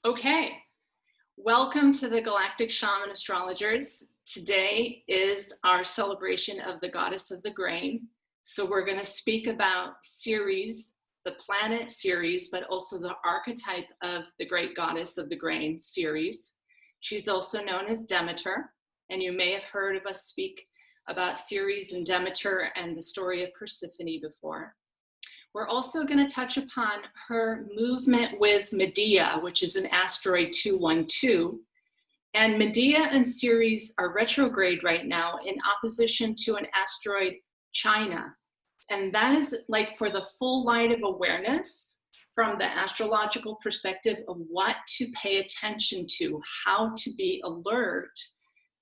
Okay, welcome to the Galactic Shaman Astrologers. Today is our celebration of the Goddess of the Grain. So we're going to speak about Ceres, the planet Ceres, but also the archetype of the great goddess of the grain, Ceres. She's also known as Demeter, and you may have heard of us speak about Ceres and Demeter and the story of Persephone before. We're also going to touch upon her movement with Medea, which is an asteroid 212. And Medea and Ceres are retrograde right now in opposition to an asteroid China. And that is like for the full light of awareness from the astrological perspective of what to pay attention to, how to be alert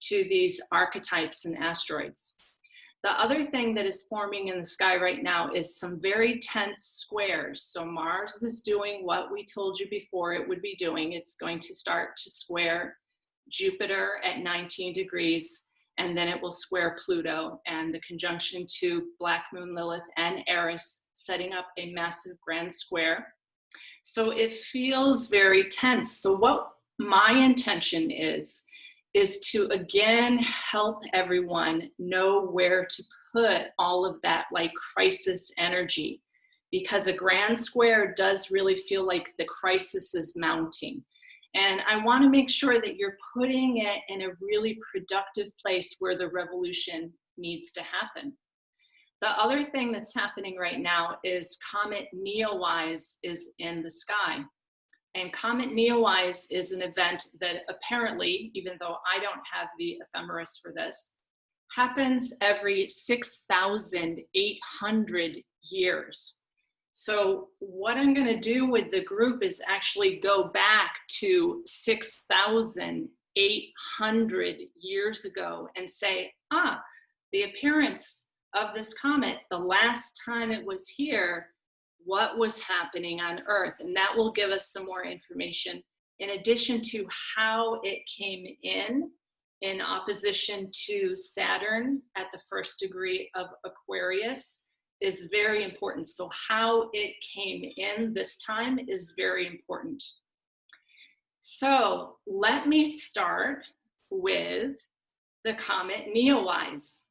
to these archetypes and asteroids. The other thing that is forming in the sky right now is some very tense squares. So Mars is doing what we told you before it would be doing. It's going to start to square Jupiter at 19 degrees, and then it will square Pluto and the conjunction to Black Moon Lilith and Eris, setting up a massive grand square. So it feels very tense. So what my intention is to again help everyone know where to put all of that like crisis energy, because a grand square does really feel like the crisis is mounting. And I want to make sure that you're putting it in a really productive place where the revolution needs to happen. The other thing that's happening right now is Comet Neo Wise is in the sky. And Comet Neo Wise is an event that apparently, even though I don't have the ephemeris for this, happens every 6,800 years. So what I'm going to do with the group is actually go back to 6,800 years ago and say, the appearance of this comet, the last time it was here, what was happening on Earth, and that will give us some more information in addition to how it came in opposition to Saturn at the first degree of Aquarius is very important. So how it came in this time is very important. So let me start with the Comet Neo Wise.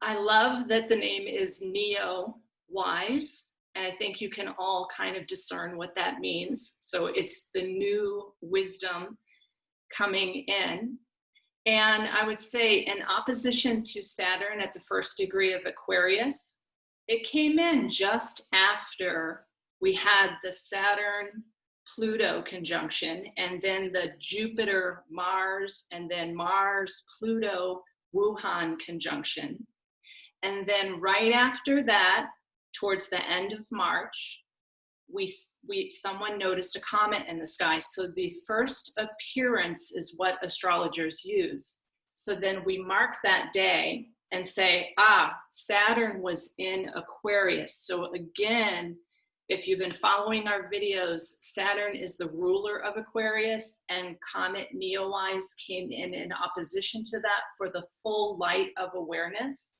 I love that the name is Neo Wise. And I think you can all kind of discern what that means. So it's the new wisdom coming in. And I would say in opposition to Saturn at the first degree of Aquarius, it came in just after we had the Saturn-Pluto conjunction, and then the Jupiter-Mars, and then Mars-Pluto-Wuhan conjunction. And then right after that, towards the end of March, someone noticed a comet in the sky. So the first appearance is what astrologers use. So then we mark that day and say, Saturn was in Aquarius. So again, if you've been following our videos, Saturn is the ruler of Aquarius, and Comet Neo Wise came in opposition to that for the full light of awareness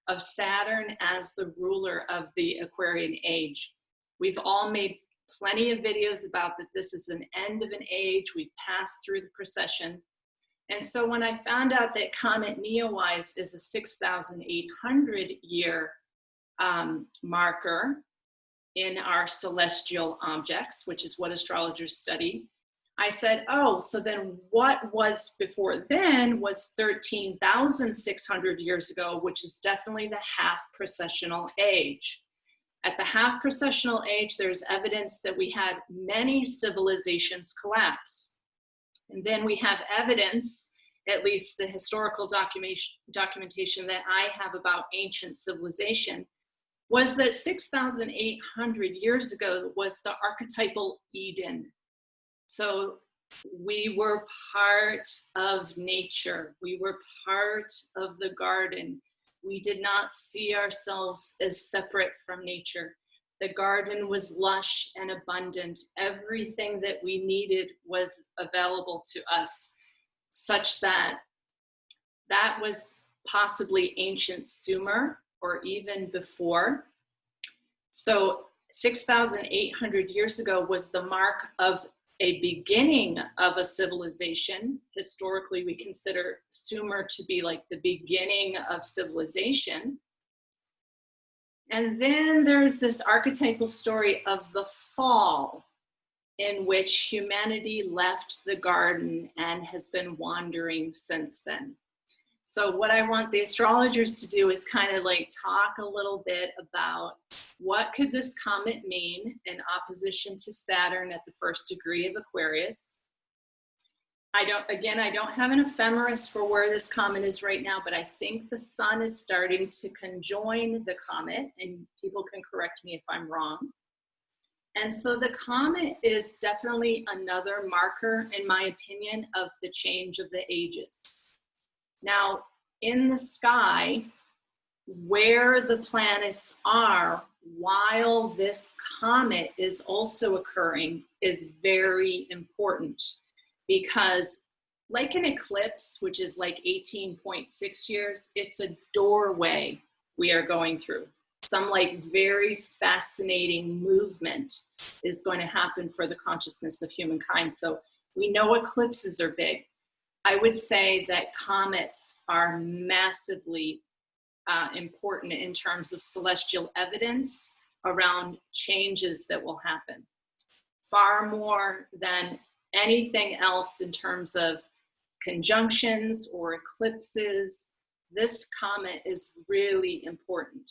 of Saturn as the ruler of the Aquarian age. We've all made plenty of videos about that this is an end of an age. We've passed through the precession. And so when I found out that Comet Neo Wise is a 6,800 year marker in our celestial objects, which is what astrologers study, I said, so then what was before then was 13,600 years ago, which is definitely the half precessional age. At the half precessional age, there's evidence that we had many civilizations collapse. And then we have evidence, at least the historical documentation that I have about ancient civilization, was that 6,800 years ago was the archetypal Eden. So we were part of nature. We were part of the garden. We did not see ourselves as separate from nature. The garden was lush and abundant. Everything that we needed was available to us, such that that was possibly ancient Sumer or even before. So 6,800 years ago was the mark of a beginning of a civilization. Historically, we consider Sumer to be like the beginning of civilization. And then there's this archetypal story of the fall, in which humanity left the garden and has been wandering since then. So what I want the astrologers to do is kind of like talk a little bit about what could this comet mean in opposition to Saturn at the first degree of Aquarius. I don't have an ephemeris for where this comet is right now, but I think the sun is starting to conjoin the comet, and people can correct me if I'm wrong. And so the comet is definitely another marker, in my opinion, of the change of the ages. Now, in the sky, where the planets are while this comet is also occurring is very important, because like an eclipse, which is like 18.6 years, it's a doorway we are going through. Some like very fascinating movement is going to happen for the consciousness of humankind. So we know eclipses are big. I would say that comets are massively important in terms of celestial evidence around changes that will happen. Far more than anything else in terms of conjunctions or eclipses, this comet is really important.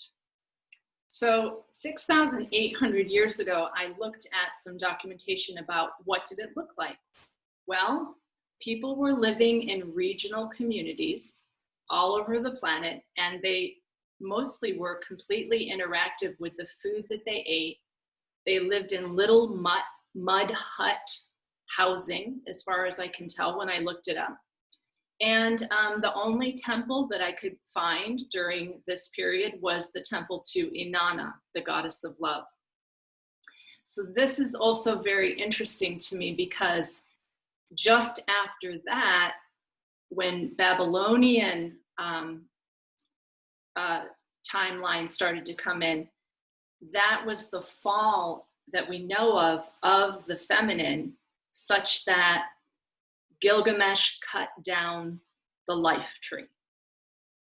So 6,800 years ago, I looked at some documentation about what did it look like. Well, people were living in regional communities all over the planet, and they mostly were completely interactive with the food that they ate. They lived in little mud hut housing, as far as I can tell when I looked it up. And the only temple that I could find during this period was the temple to Inanna, the goddess of love. So this is also very interesting to me, because just after that, when Babylonian timeline started to come in, that was the fall that we know of the feminine, such that Gilgamesh cut down the life tree.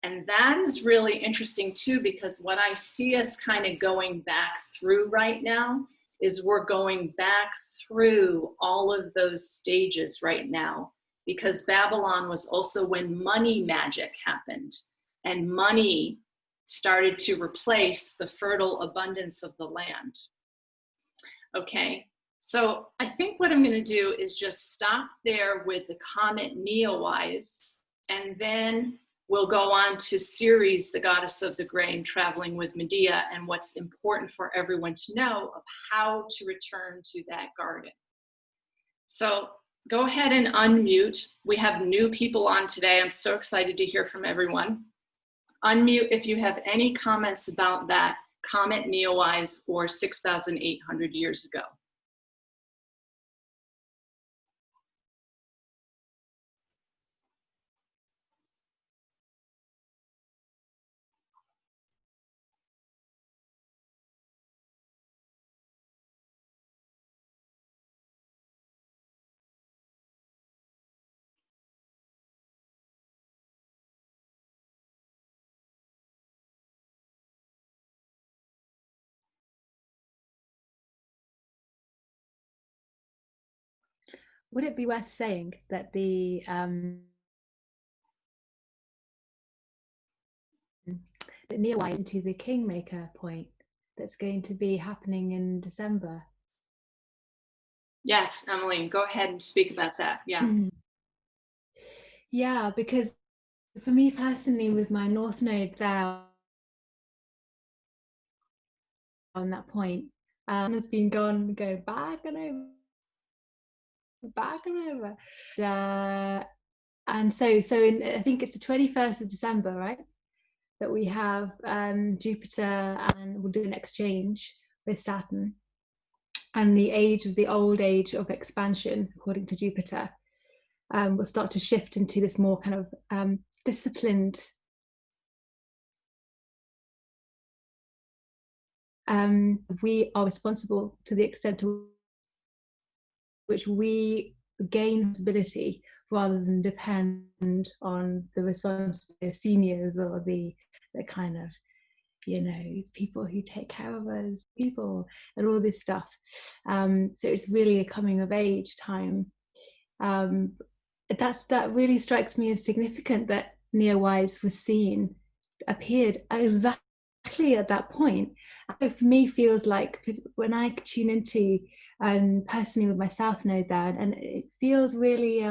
And that is really interesting too, because what I see us kind of going back through right now is we're going back through all of those stages right now, because Babylon was also when money magic happened, and money started to replace the fertile abundance of the land. Okay. So I think what I'm going to do is just stop there with the Comet Neo Wise, and then we'll go on to Ceres, the goddess of the grain, traveling with Medea, and what's important for everyone to know of how to return to that garden. So go ahead and unmute. We have new people on today. I'm so excited to hear from everyone. Unmute if you have any comments about that Comet Neo Wise or 6,800 years ago. Would it be worth saying that the Neo Wise into the Kingmaker point that's going to be happening in December? Yes, Emily, go ahead and speak about that. Yeah. Yeah, because for me personally, with my North Node there on that point, has been going back and over, back and over. And so I think it's the 21st of December, right? That we have Jupiter, and we'll do an exchange with Saturn, and the old age of expansion, according to Jupiter, will start to shift into this more kind of disciplined we are responsible to the extent to which we gain responsibility rather than depend on the responsibility of seniors or the kind of, you know, people who take care of us, people, and all this stuff. So it's really a coming of age time. That really strikes me as significant, that Neo Wise appeared exactly at that point. It for me feels like when I tune into personally with my South Node there, and it feels really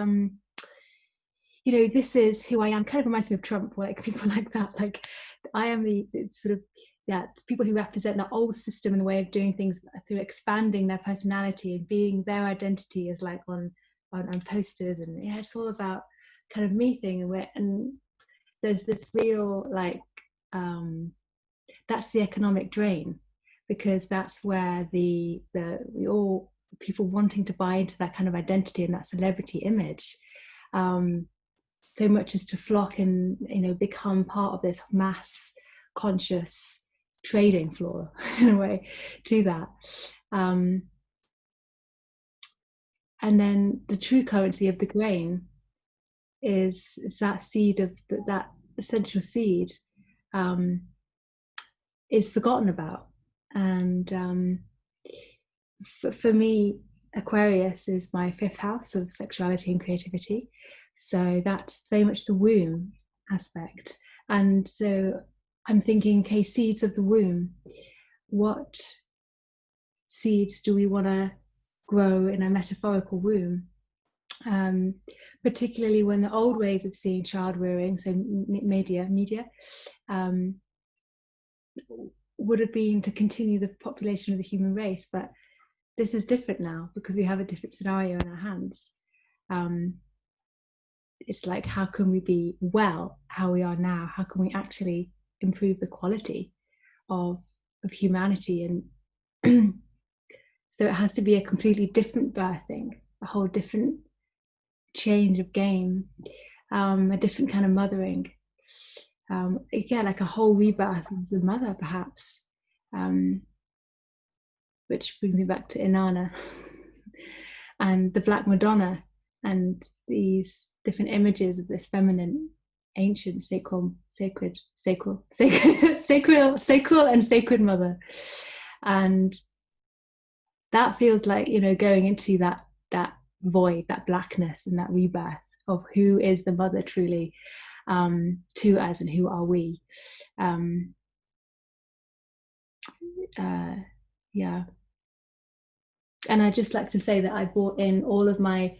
you know, this is who I am. Kind of reminds me of Trump, like people like that. Like I am the sort of, yeah, people who represent the old system and the way of doing things through expanding their personality and being their identity as like on posters. And yeah, it's all about kind of me thing. And there's this real like, that's the economic drain, because that's where people wanting to buy into that kind of identity and that celebrity image. So much as to flock and, you know, become part of this mass conscious trading floor in a way to that. And then the true currency of the grain is that seed of that essential seed is forgotten about. And for me, Aquarius is my 5th house of sexuality and creativity. So that's very much the womb aspect. And so I'm thinking, okay, seeds of the womb, what seeds do we want to grow in a metaphorical womb? Particularly when the old ways of seeing child rearing, so media, would have been to continue the population of the human race. But this is different now because we have a different scenario in our hands. It's like, how can we be how we are now? How can we actually improve the quality of humanity? And so it has to be a completely different birthing, a whole different change of game, a different kind of mothering. Yeah, like a whole rebirth of the mother, perhaps. Which brings me back to Inanna and the Black Madonna, and these different images of this feminine, ancient, sacral and sacred mother. And that feels like, you know, going into that void, that blackness, and that rebirth of who is the mother truly to us, and who are we. Yeah. And I'd just like to say that I bought in all of my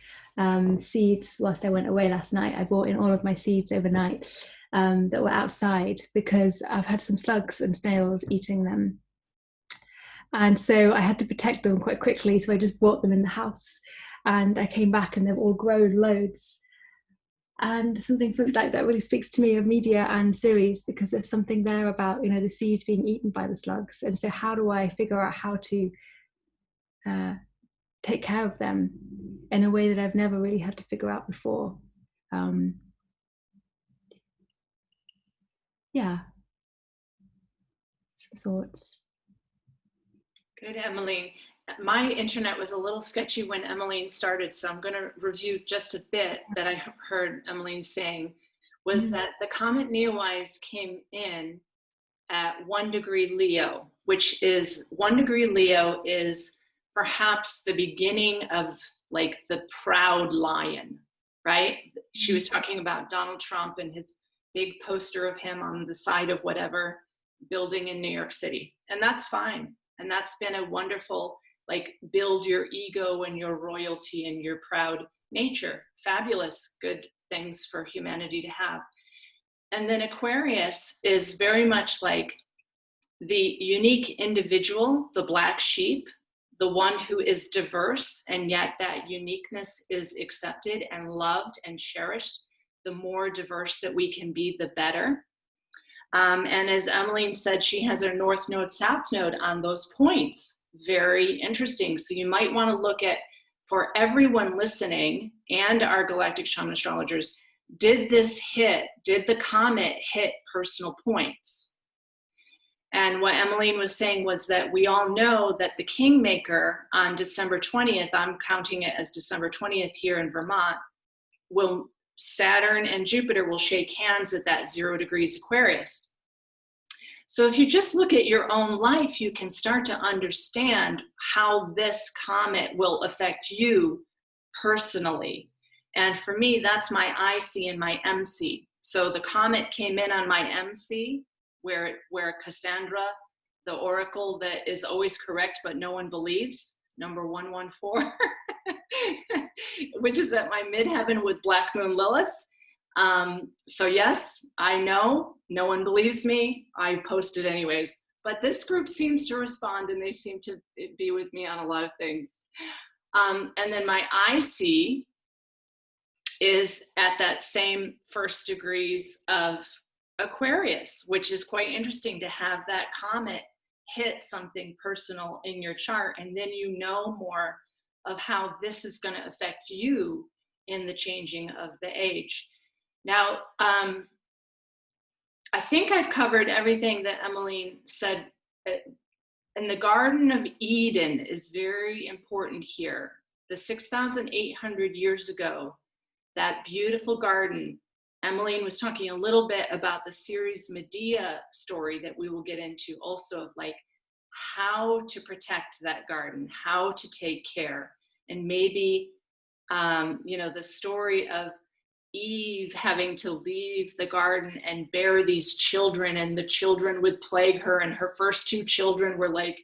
seeds whilst I went away last night. I bought in all of my seeds overnight that were outside, because I've had some slugs and snails eating them. And so I had to protect them quite quickly. So I just brought them in the house, and I came back and they've all grown loads. And something like that really speaks to me of media and series, because there's something there about, you know, the seeds being eaten by the slugs. And so how do I figure out how to take care of them in a way that I've never really had to figure out before? Yeah, some thoughts. Good, Emmeline. My internet was a little sketchy when Emmeline started, so I'm going to review just a bit that I heard Emmeline saying, was that the Comet Neo Wise came in at 1 degree Leo, which is 1 degree Leo is perhaps the beginning of like the proud lion, right? She was talking about Donald Trump and his big poster of him on the side of whatever building in New York City. And that's fine. And that's been a wonderful, like, build your ego and your royalty and your proud nature. Fabulous, good things for humanity to have. And then Aquarius is very much like the unique individual, the black sheep, the one who is diverse, and yet that uniqueness is accepted and loved and cherished. The more diverse that we can be, the better. And as Emmeline said, she has her North Node, South Node on those points. Very interesting. So you might want to look at, for everyone listening and our galactic shaman astrologers, did the comet hit personal points? And what Emmeline was saying was that we all know that the Kingmaker on December 20th, I'm counting it as December 20th here in Vermont, Saturn and Jupiter will shake hands at that 0 degrees Aquarius. So if you just look at your own life, you can start to understand how this comet will affect you personally. And for me, that's my IC and my MC. So the comet came in on my MC, where Cassandra, the oracle that is always correct but no one believes, number 114, which is at my midheaven with Black Moon Lilith. So yes, I know no one believes me. I posted anyways, but this group seems to respond and they seem to be with me on a lot of things. And then my IC is at that same 1st degrees of Aquarius, which is quite interesting to have that comet hit something personal in your chart, and then you know more of how this is going to affect you in the changing of the age. Now, I think I've covered everything that Emmeline said. And the Garden of Eden is very important here. The 6,800 years ago, that beautiful garden, Emmeline was talking a little bit about the series Medea story that we will get into also, of like how to protect that garden, how to take care. And maybe, the story of Eve having to leave the garden and bear these children, and the children would plague her, and her first 2 children were like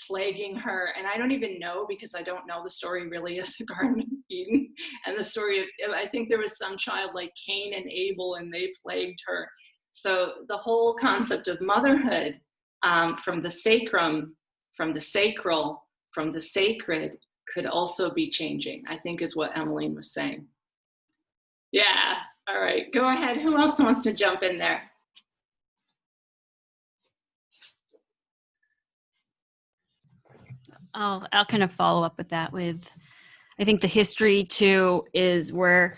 plaguing her. And I don't even know, because I don't know the story really of the Garden of Eden and the story of, I think there was some child like Cain and Abel and they plagued her. So the whole concept of motherhood, from the sacrum, from the sacral, from the sacred, could also be changing, I think is what Emmeline was saying. Yeah, all right, go ahead. Who else wants to jump in there? I'll kind of follow up with that with, I think the history too is where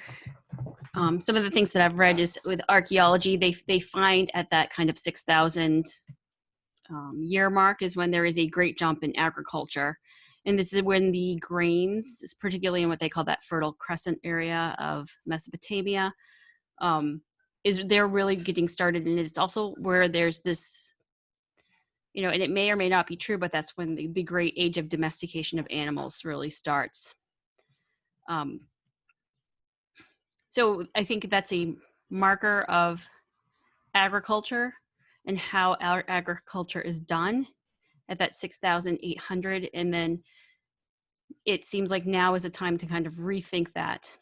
some of the things that I've read is with archaeology, they find at that kind of 6,000 year mark is when there is a great jump in agriculture. And this is when the grains, particularly in what they call that Fertile Crescent area of Mesopotamia, they're really getting started. And it's also where there's this, and it may or may not be true, but that's when the great age of domestication of animals really starts. So I think that's a marker of agriculture and how our agriculture is done at that 6,800. And then it seems like now is a time to kind of rethink that.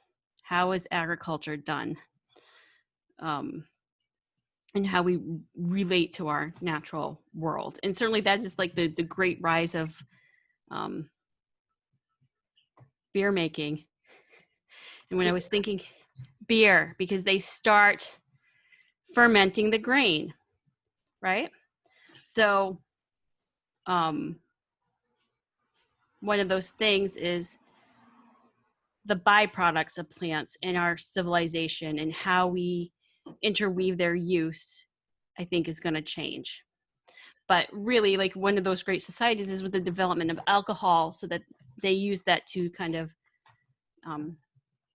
How is agriculture done? And how we relate to our natural world. And certainly that is like the great rise of beer making. And when I was thinking beer, because they start fermenting the grain, right? So one of those things is the byproducts of plants in our civilization and how we interweave their use, I think is going to change. But really, like one of those great societies is with the development of alcohol, so that they use that to kind of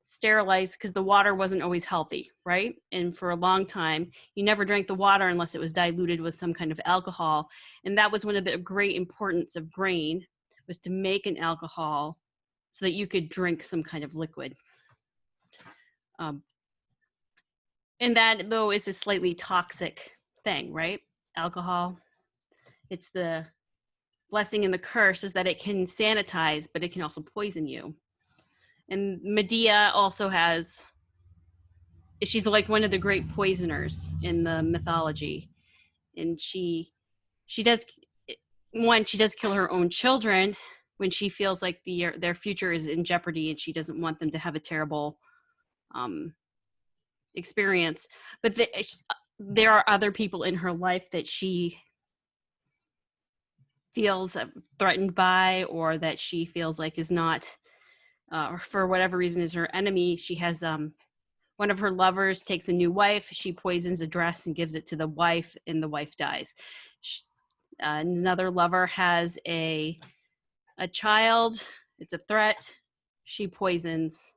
sterilize, because the water wasn't always healthy, right? And for a long time, you never drank the water unless it was diluted with some kind of alcohol. And that was one of the great importance of grain, was to make an alcohol so that you could drink some kind of liquid. And that, though, is a slightly toxic thing, right? Alcohol, it's the blessing and the curse is that it can sanitize, but it can also poison you. And Medea also she's like one of the great poisoners in the mythology. And she does kill her own children when she feels like their future is in jeopardy and she doesn't want them to have a terrible experience. But there are other people in her life that she feels threatened by, or that she feels like is not, or for whatever reason is her enemy. She has one of her lovers takes a new wife, she poisons a dress and gives it to the wife, and the wife dies. Another lover has a child. It's a threat. She poisons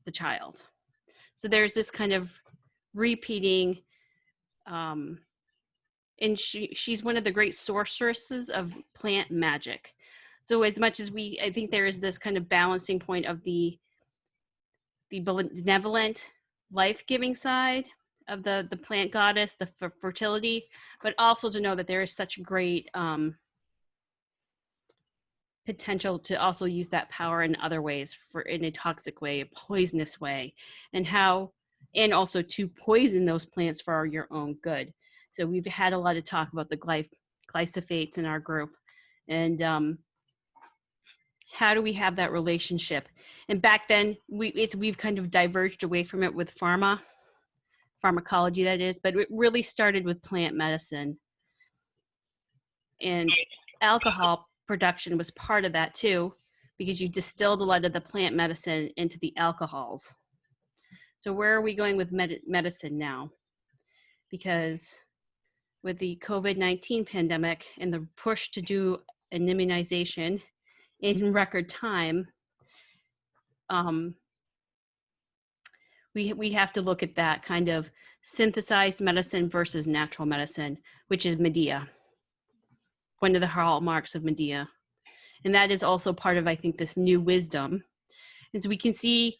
the child. So there's this kind of repeating, and she's one of the great sorceresses of plant magic. So as much as I think there is this kind of balancing point of the benevolent, life-giving side of the plant goddess, the fertility, but also to know that there is such great potential to also use that power in other ways, in a toxic way, a poisonous way, and also to poison those plants for your own good. So we've had a lot of talk about the glyphosate in our group, and how do we have that relationship? And back then, we've kind of diverged away from it with pharmacology, that is, but it really started with plant medicine. And alcohol production was part of that too, because you distilled a lot of the plant medicine into the alcohols. So where are we going with medicine now? Because with the COVID-19 pandemic and the push to do an immunization in record time, we have to look at that kind of synthesized medicine versus natural medicine, which is Medea, one of the hallmarks of Medea. And that is also part of, I think, this new wisdom. And so we can see,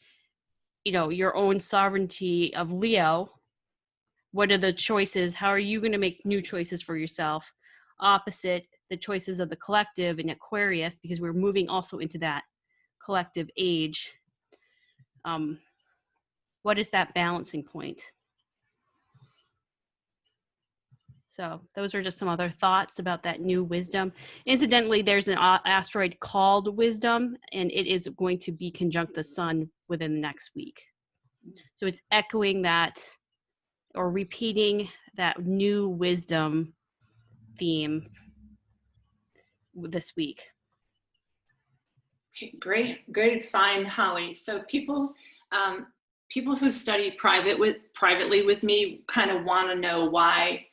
your own sovereignty of Leo. What are the choices? How are you going to make new choices for yourself? Opposite the choices of the collective in Aquarius, because we're moving also into that collective age. What is that balancing point? So those are just some other thoughts about that new wisdom. Incidentally, there's an asteroid called Wisdom, and it is going to be conjunct the sun within the next week. So it's echoing that, or repeating that new wisdom theme this week. Okay, great find, Holly. So people who study privately with me kind of want to know why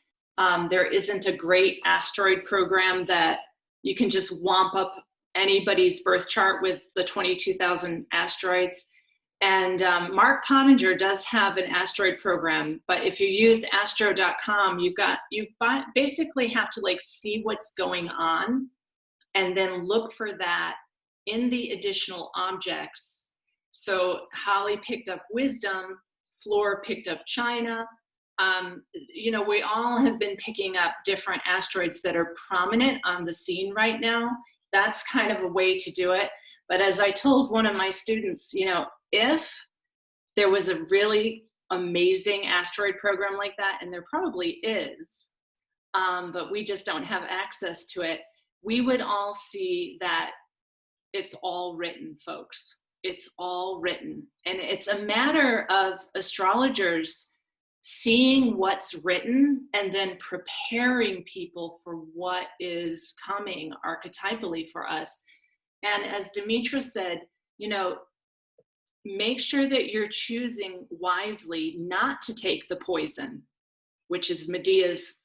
there isn't a great asteroid program that you can just whomp up anybody's birth chart with the 22,000 asteroids. And Mark Pottinger does have an asteroid program, but if you use astro.com, you basically have to see what's going on and then look for that in the additional objects. So Holly picked up Wisdom, Flora picked up China. We all have been picking up different asteroids that are prominent on the scene right now. That's kind of a way to do it. But as I told one of my students, if there was a really amazing asteroid program like that, and there probably is, but we just don't have access to it, we would all see that it's all written, folks. It's all written. And it's a matter of astrologers seeing what's written and then preparing people for what is coming archetypally for us. And as Demetra said, make sure that you're choosing wisely not to take the poison, which is Medea's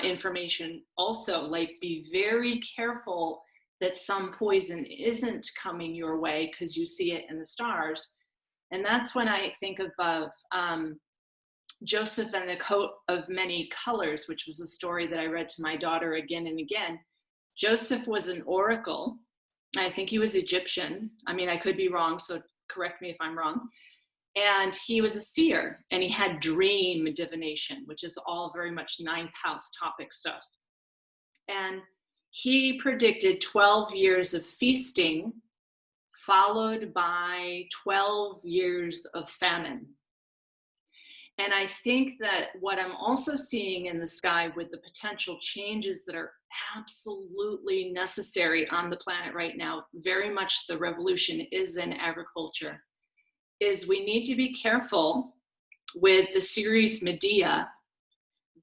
information. Also, be very careful that some poison isn't coming your way because you see it in the stars. And that's when I think of Joseph and the Coat of Many Colors, which was a story that I read to my daughter again and again. Joseph was an oracle. I think he was Egyptian. I mean, I could be wrong, so correct me if I'm wrong. And he was a seer, and he had dream divination, which is all very much ninth house topic stuff. And he predicted 12 years of feasting, followed by 12 years of famine. And I think that what I'm also seeing in the sky with the potential changes that are absolutely necessary on the planet right now, very much the revolution is in agriculture, is we need to be careful with the series Medea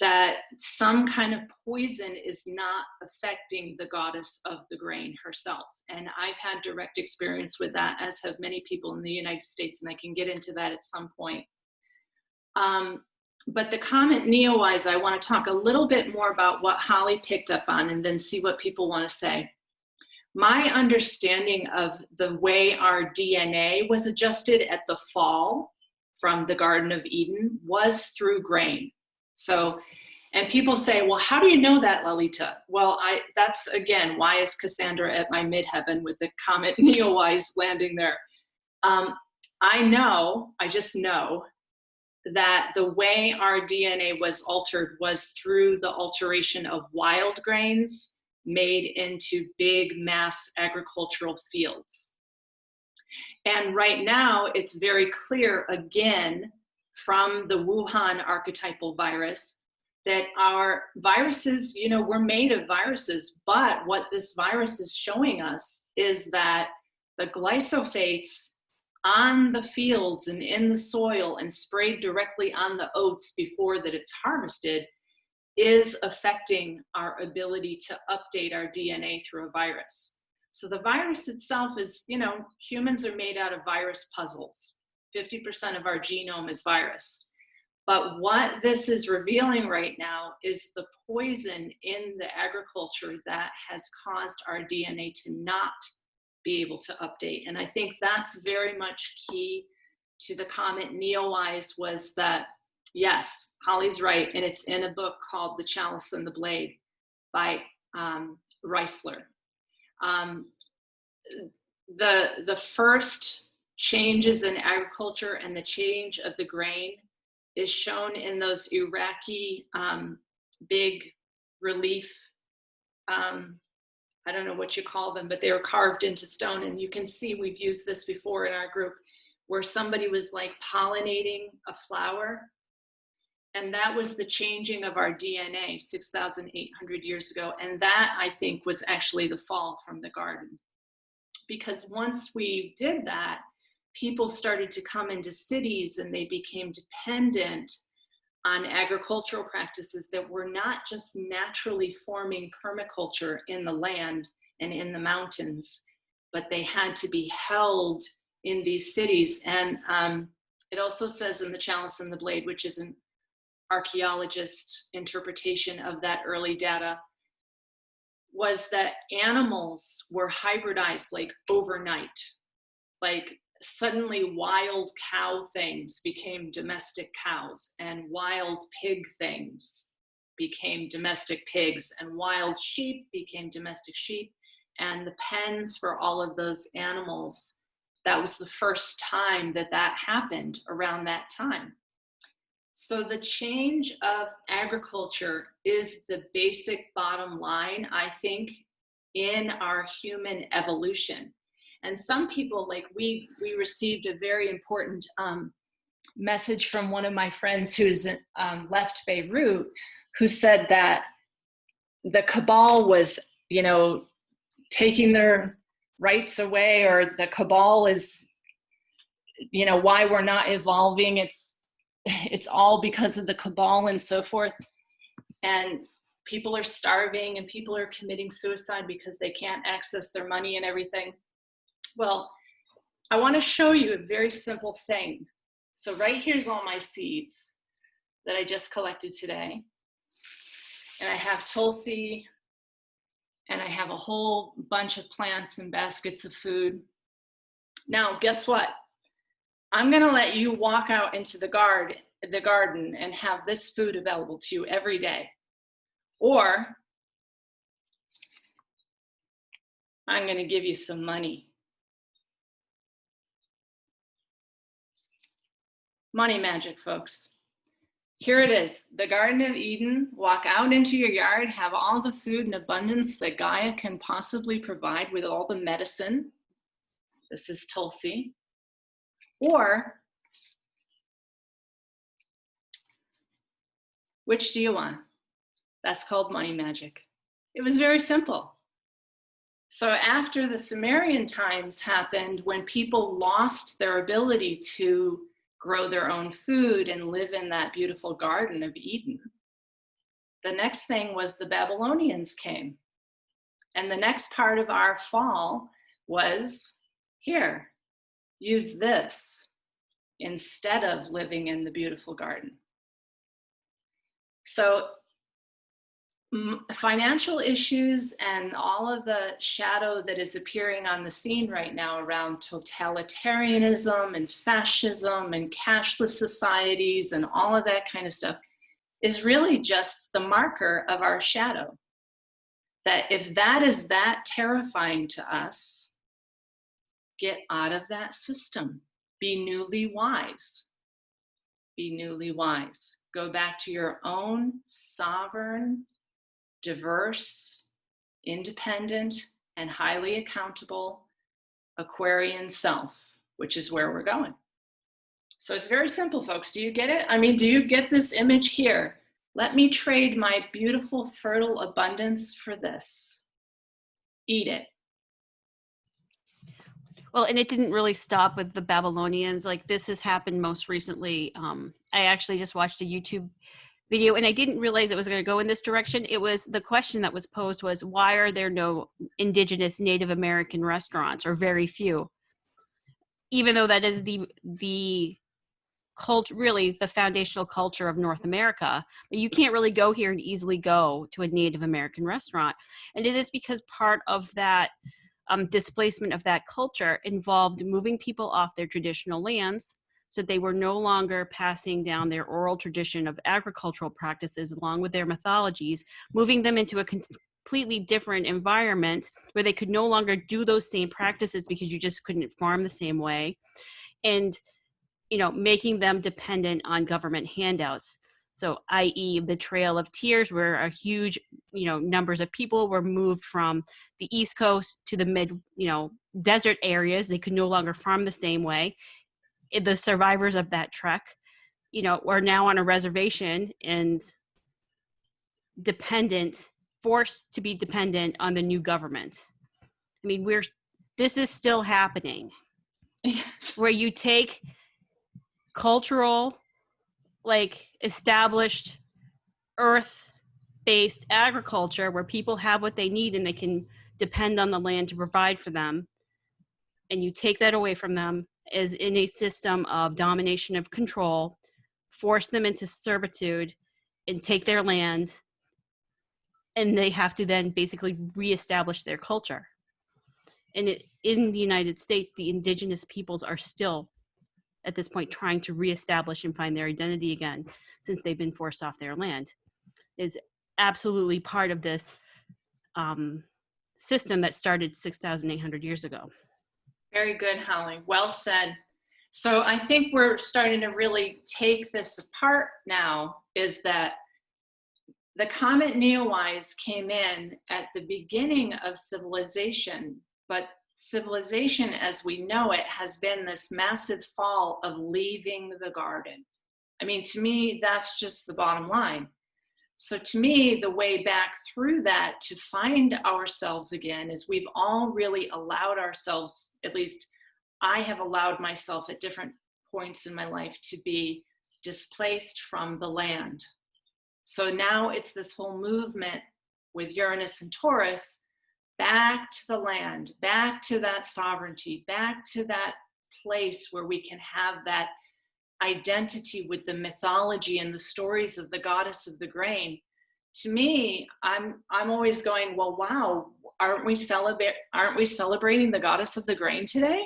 that some kind of poison is not affecting the goddess of the grain herself. And I've had direct experience with that, as have many people in the United States, and I can get into that at some point. But the Comet Neo Wise, I want to talk a little bit more about what Holly picked up on and then see what people want to say. My understanding of the way our DNA was adjusted at the fall from the Garden of Eden was through grain. So, and people say, well, how do you know that, Lalita? Well, that's again, why is Cassandra at my midheaven with the Comet Neo Wise landing there? I just know that the way our DNA was altered was through the alteration of wild grains made into big mass agricultural fields. And right now, it's very clear again from the Wuhan archetypal virus that our viruses, we're made of viruses, but what this virus is showing us is that the glyphosates on the fields and in the soil and sprayed directly on the oats before that it's harvested is affecting our ability to update our DNA through a virus. So the virus itself is, humans are made out of virus puzzles. 50% of our genome is virus. But what this is revealing right now is the poison in the agriculture that has caused our DNA to not be able to update. And I think that's very much key to the Comet Neo Wise, was that, yes, Holly's right, and it's in a book called The Chalice and the Blade by Reisler. The first changes in agriculture and the change of the grain is shown in those Iraqi big relief, I don't know what you call them, but they were carved into stone. And you can see, we've used this before in our group, where somebody was like pollinating a flower. And that was the changing of our DNA 6,800 years ago. And that, I think, was actually the fall from the garden. Because once we did that, people started to come into cities and they became dependent on agricultural practices that were not just naturally forming permaculture in the land and in the mountains, but they had to be held in these cities. And it also says in The Chalice and the Blade, which is an archaeologist interpretation of that early data, was that animals were hybridized like overnight. Like suddenly wild cow things became domestic cows, and wild pig things became domestic pigs, and wild sheep became domestic sheep. And the pens for all of those animals, that was the first time that that happened around that time. So the change of agriculture is the basic bottom line, I think, in our human evolution. And some people, like we received a very important message from one of my friends who's left Beirut, who said that the cabal was, taking their rights away, or the cabal is, why we're not evolving. It's all because of the cabal and so forth. And people are starving and people are committing suicide because they can't access their money and everything. Well, I want to show you a very simple thing. So right here's all my seeds that I just collected today. And I have Tulsi, and I have a whole bunch of plants and baskets of food. Now, guess what? I'm going to let you walk out into the garden and have this food available to you every day. Or I'm going to give you some money. Money magic, folks. Here it is, the Garden of Eden. Walk out into your yard, have all the food in abundance that Gaia can possibly provide with all the medicine. This is Tulsi. Or, which do you want? That's called money magic. It was very simple. So after the Sumerian times happened, when people lost their ability to grow their own food and live in that beautiful Garden of Eden, the next thing was the Babylonians came. And the next part of our fall was, here, use this instead of living in the beautiful garden. So financial issues and all of the shadow that is appearing on the scene right now around totalitarianism and fascism and cashless societies and all of that kind of stuff is really just the marker of our shadow. That if that is that terrifying to us, get out of that system. Be newly wise. Be newly wise. Go back to your own sovereign, diverse, independent, and highly accountable Aquarian self, which is where we're going. So it's very simple, folks. Do you get it? I mean, do you get this image here? Let me trade my beautiful, fertile abundance for this. Eat it. Well, and it didn't really stop with the Babylonians. Like, this has happened most recently. I actually just watched a YouTube video and I didn't realize it was going to go in this direction. It was, the question that was posed was, why are there no indigenous Native American restaurants, or very few? Even though that is the culture, really the foundational culture of North America, but you can't really go here and easily go to a Native American restaurant. And it is because part of that displacement of that culture involved moving people off their traditional lands, so that they were no longer passing down their oral tradition of agricultural practices along with their mythologies, moving them into a completely different environment where they could no longer do those same practices because you just couldn't farm the same way, and making them dependent on government handouts. So, i.e., the Trail of Tears, where a huge, numbers of people were moved from the East Coast to the mid, desert areas. They could no longer farm the same way. The survivors of that trek, are now on a reservation and forced to be dependent on the new government. I mean, this is still happening. Yes. Where you take cultural, established earth-based agriculture where people have what they need and they can depend on the land to provide for them, and you take that away from them as in a system of domination of control, force them into servitude and take their land, and they have to then basically reestablish their culture. And in the United States, the indigenous peoples are still at this point trying to reestablish and find their identity again, since they've been forced off their land. Is absolutely part of this system that started 6,800 years ago. Very good, Holly. Well said. So I think we're starting to really take this apart now, is that the Comet Neo Wise came in at the beginning of civilization, but civilization as we know it has been this massive fall of leaving the garden. I mean, to me, that's just the bottom line. So to me, the way back through that to find ourselves again is we've all really allowed ourselves, at least I have allowed myself at different points in my life, to be displaced from the land. So now it's this whole movement with Uranus and Taurus, back to the land, back to that sovereignty, back to that place where we can have that identity with the mythology and the stories of the goddess of the grain. To me, I'm always going, well, wow, aren't we celebrating the goddess of the grain today?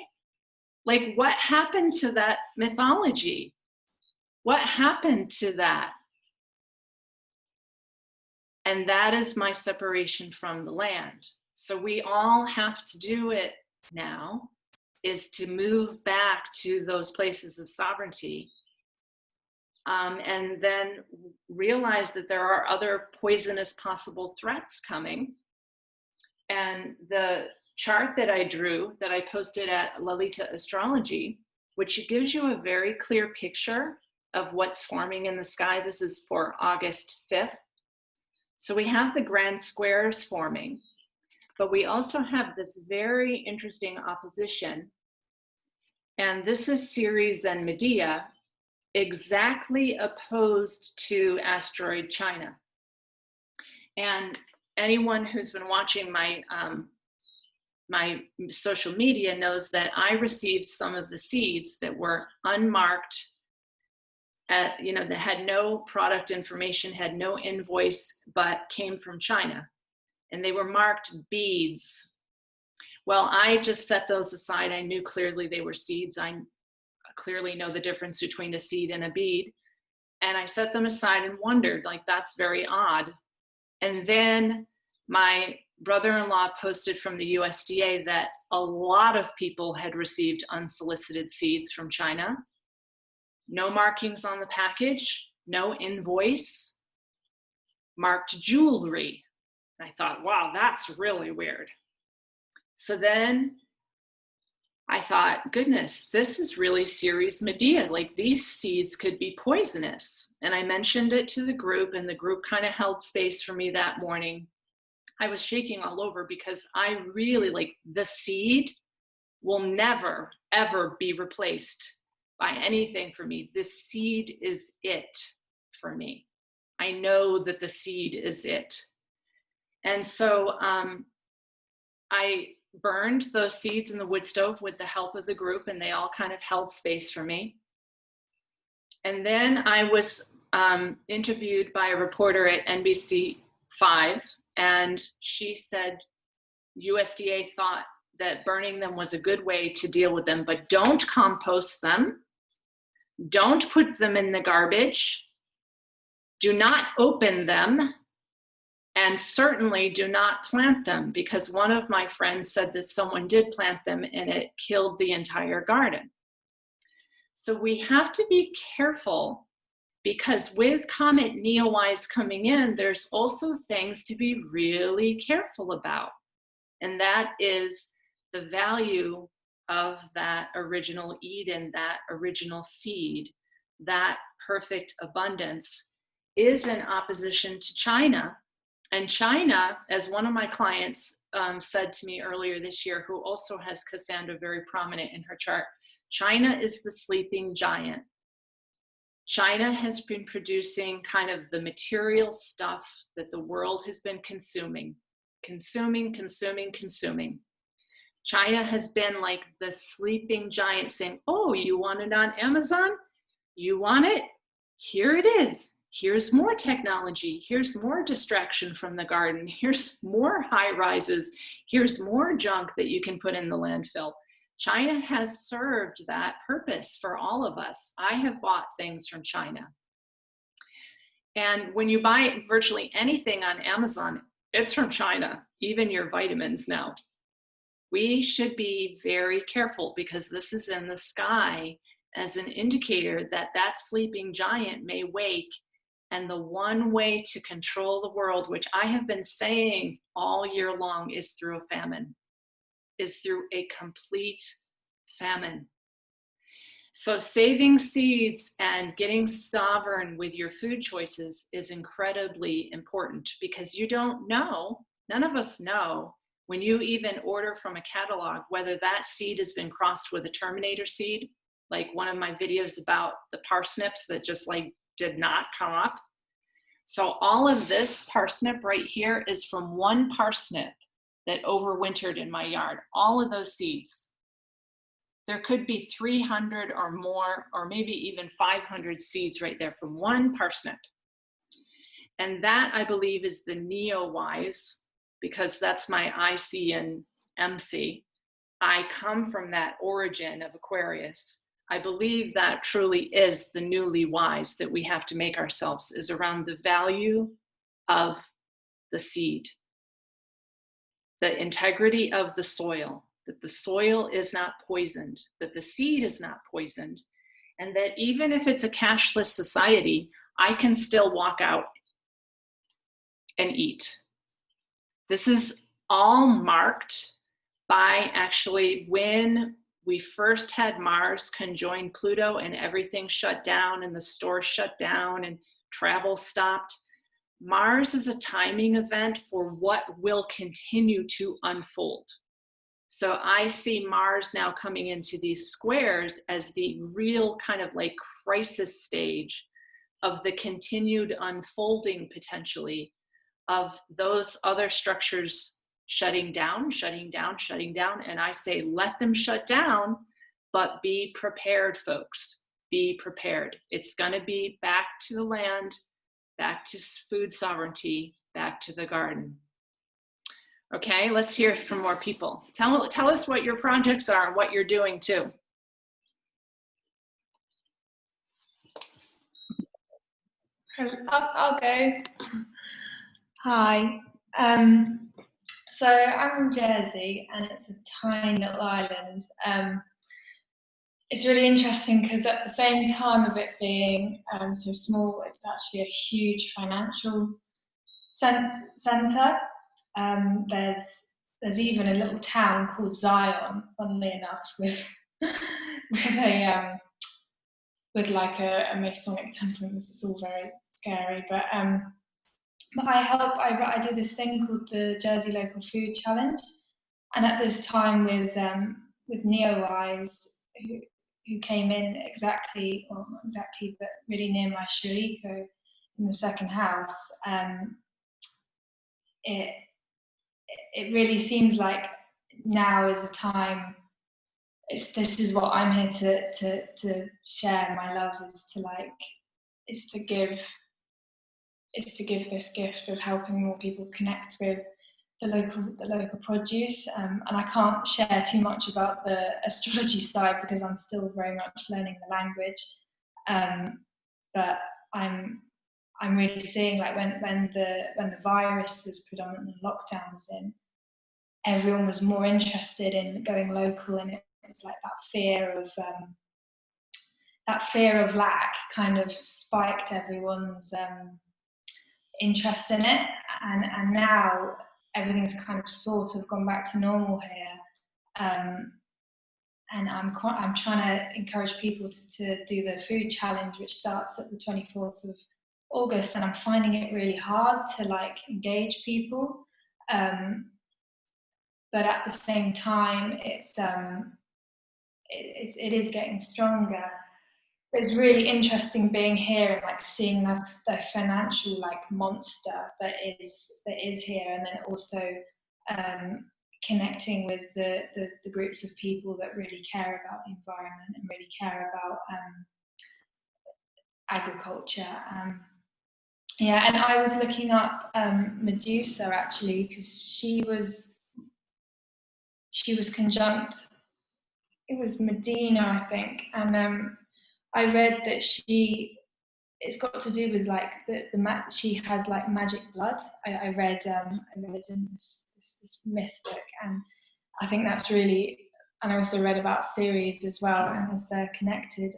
Like, what happened to that mythology? What happened to that? And that is my separation from the land. So we all have to do it now, is to move back to those places of sovereignty, and then realize that there are other poisonous possible threats coming. And the chart that I drew, that I posted at Lalita Astrology, which gives you a very clear picture of what's forming in the sky. This is for August 5th. So we have the grand squares forming, but we also have this very interesting opposition. And this is Ceres and Medea, exactly opposed to asteroid China. And anyone who's been watching my my social media knows that I received some of the seeds that were unmarked that had no product information, had no invoice, but came from China. And they were marked beads. Well, I just set those aside. I knew clearly they were seeds. I clearly know the difference between a seed and a bead. And I set them aside and wondered, like, that's very odd. And then my brother-in-law posted from the USDA that a lot of people had received unsolicited seeds from China. No markings on the package, no invoice, marked jewelry. I thought, wow, that's really weird. So then I thought, goodness, this is really serious Medea. Like, these seeds could be poisonous. And I mentioned it to the group, and the group kind of held space for me that morning. I was shaking all over because I really, like, the seed will never, ever be replaced by anything for me. The seed is it for me. I know that the seed is it. And so I burned those seeds in the wood stove with the help of the group, and they all kind of held space for me. And then I was interviewed by a reporter at NBC5, and she said USDA thought that burning them was a good way to deal with them, but don't compost them, don't put them in the garbage, do not open them, and certainly do not plant them, because one of my friends said that someone did plant them and it killed the entire garden. So we have to be careful, because with Comet Neo Wise coming in, there's also things to be really careful about. And that is the value of that original Eden, that original seed, that perfect abundance is in opposition to China. And China, as one of my clients said to me earlier this year, who also has Cassandra very prominent in her chart, China is the sleeping giant. China has been producing kind of the material stuff that the world has been consuming. China has been like the sleeping giant saying, oh, you want it on Amazon? You want it? Here it is. Here's more technology. Here's more distraction from the garden. Here's more high rises. Here's more junk that you can put in the landfill. China has served that purpose for all of us. I have bought things from China. And when you buy virtually anything on Amazon, it's from China, even your vitamins now. We should be very careful, because this is in the sky as an indicator that that sleeping giant may wake. And the one way to control the world, which I have been saying all year long, is through a famine, is through a complete famine. So saving seeds and getting sovereign with your food choices is incredibly important, because you don't know, none of us know, when you even order from a catalog, whether that seed has been crossed with a Terminator seed, like one of my videos about the parsnips that just like did not come up. So all of this parsnip right here is from one parsnip that overwintered in my yard. All of those seeds. There could be 300 or more, or maybe even 500 seeds right there from one parsnip. And that, I believe, is the Neo Wise, because that's my IC and MC. I come from that origin of Aquarius. I believe that truly is the newly wise that we have to make ourselves, is around the value of the seed, the integrity of the soil, that the soil is not poisoned, that the seed is not poisoned, and that even if it's a cashless society, I can still walk out and eat. This is all marked by actually when we first had Mars conjoin Pluto and everything shut down and the stores shut down and travel stopped. Mars is a timing event for what will continue to unfold. So I see Mars now coming into these squares as the real kind of like crisis stage of the continued unfolding potentially of those other structures shutting down. And I say, let them shut down, but be prepared, folks. be prepared. It's going to be back to the land, back to food sovereignty, back to the garden. Okay, let's hear from more people. Tell us what your projects are and what you're doing too. I'll go. Hi. So I'm from Jersey, and it's a tiny little island. It's really interesting because at the same time of it being so small, it's actually a huge financial centre. There's even a little town called Zion, funnily enough, with with like a Masonic temple. This is all very scary, but I do this thing called the Jersey Local Food Challenge, and at this time with Neo Wise, who came in exactly, well not exactly, but really near my shiriko in the second house, it really seems like now is a time. This is what I'm here to share. My love is to give this gift of helping more people connect with the local produce. And I can't share too much about the astrology side because I'm still very much learning the language. But I'm really seeing, like, when the virus was predominantly lockdown was in, everyone was more interested in going local, and it was like that fear of lack kind of spiked everyone's interest in it, and now everything's kind of sort of gone back to normal here, and I'm trying to encourage people to do the food challenge, which starts at the 24th of August, and I'm finding it really hard to like engage people, but at the same time it is getting stronger. It's really interesting being here and like seeing the financial like monster that is here, and then also connecting with the groups of people that really care about the environment and really care about agriculture. Yeah, and I was looking up Medusa actually, because she was conjunct, it was Medina, I think, and I read that it's got to do with like she has like magic blood. I read in this myth book, and I think that's really, and I also read about Ceres as well, and as they're connected,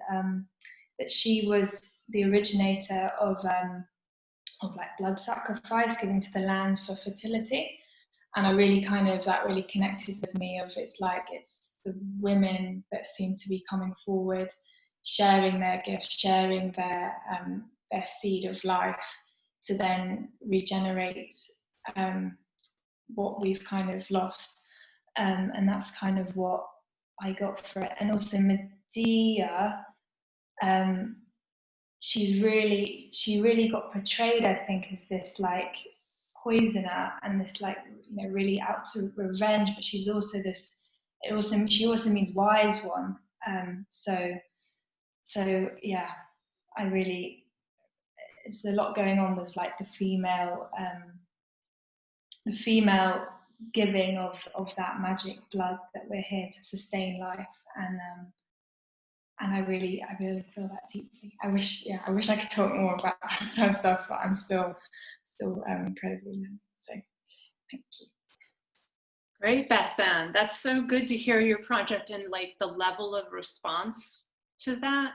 that she was the originator of like blood sacrifice given to the land for fertility. And I really that really connected with me, of it's the women that seem to be coming forward, sharing their gifts, sharing their seed of life to then regenerate what we've kind of lost, and that's kind of what I got for it. And also Medea, she really got portrayed, I think, as this like poisoner and this like, you know, really out to revenge, but she's also this, she also means wise one. So yeah, I really, it's a lot going on with like the female giving of that magic blood, that we're here to sustain life, and I really feel that deeply. I wish I could talk more about that sort of stuff, but I'm still incredibly young. So thank you. Great, Bethan. That's so good to hear your project and like the level of response to that.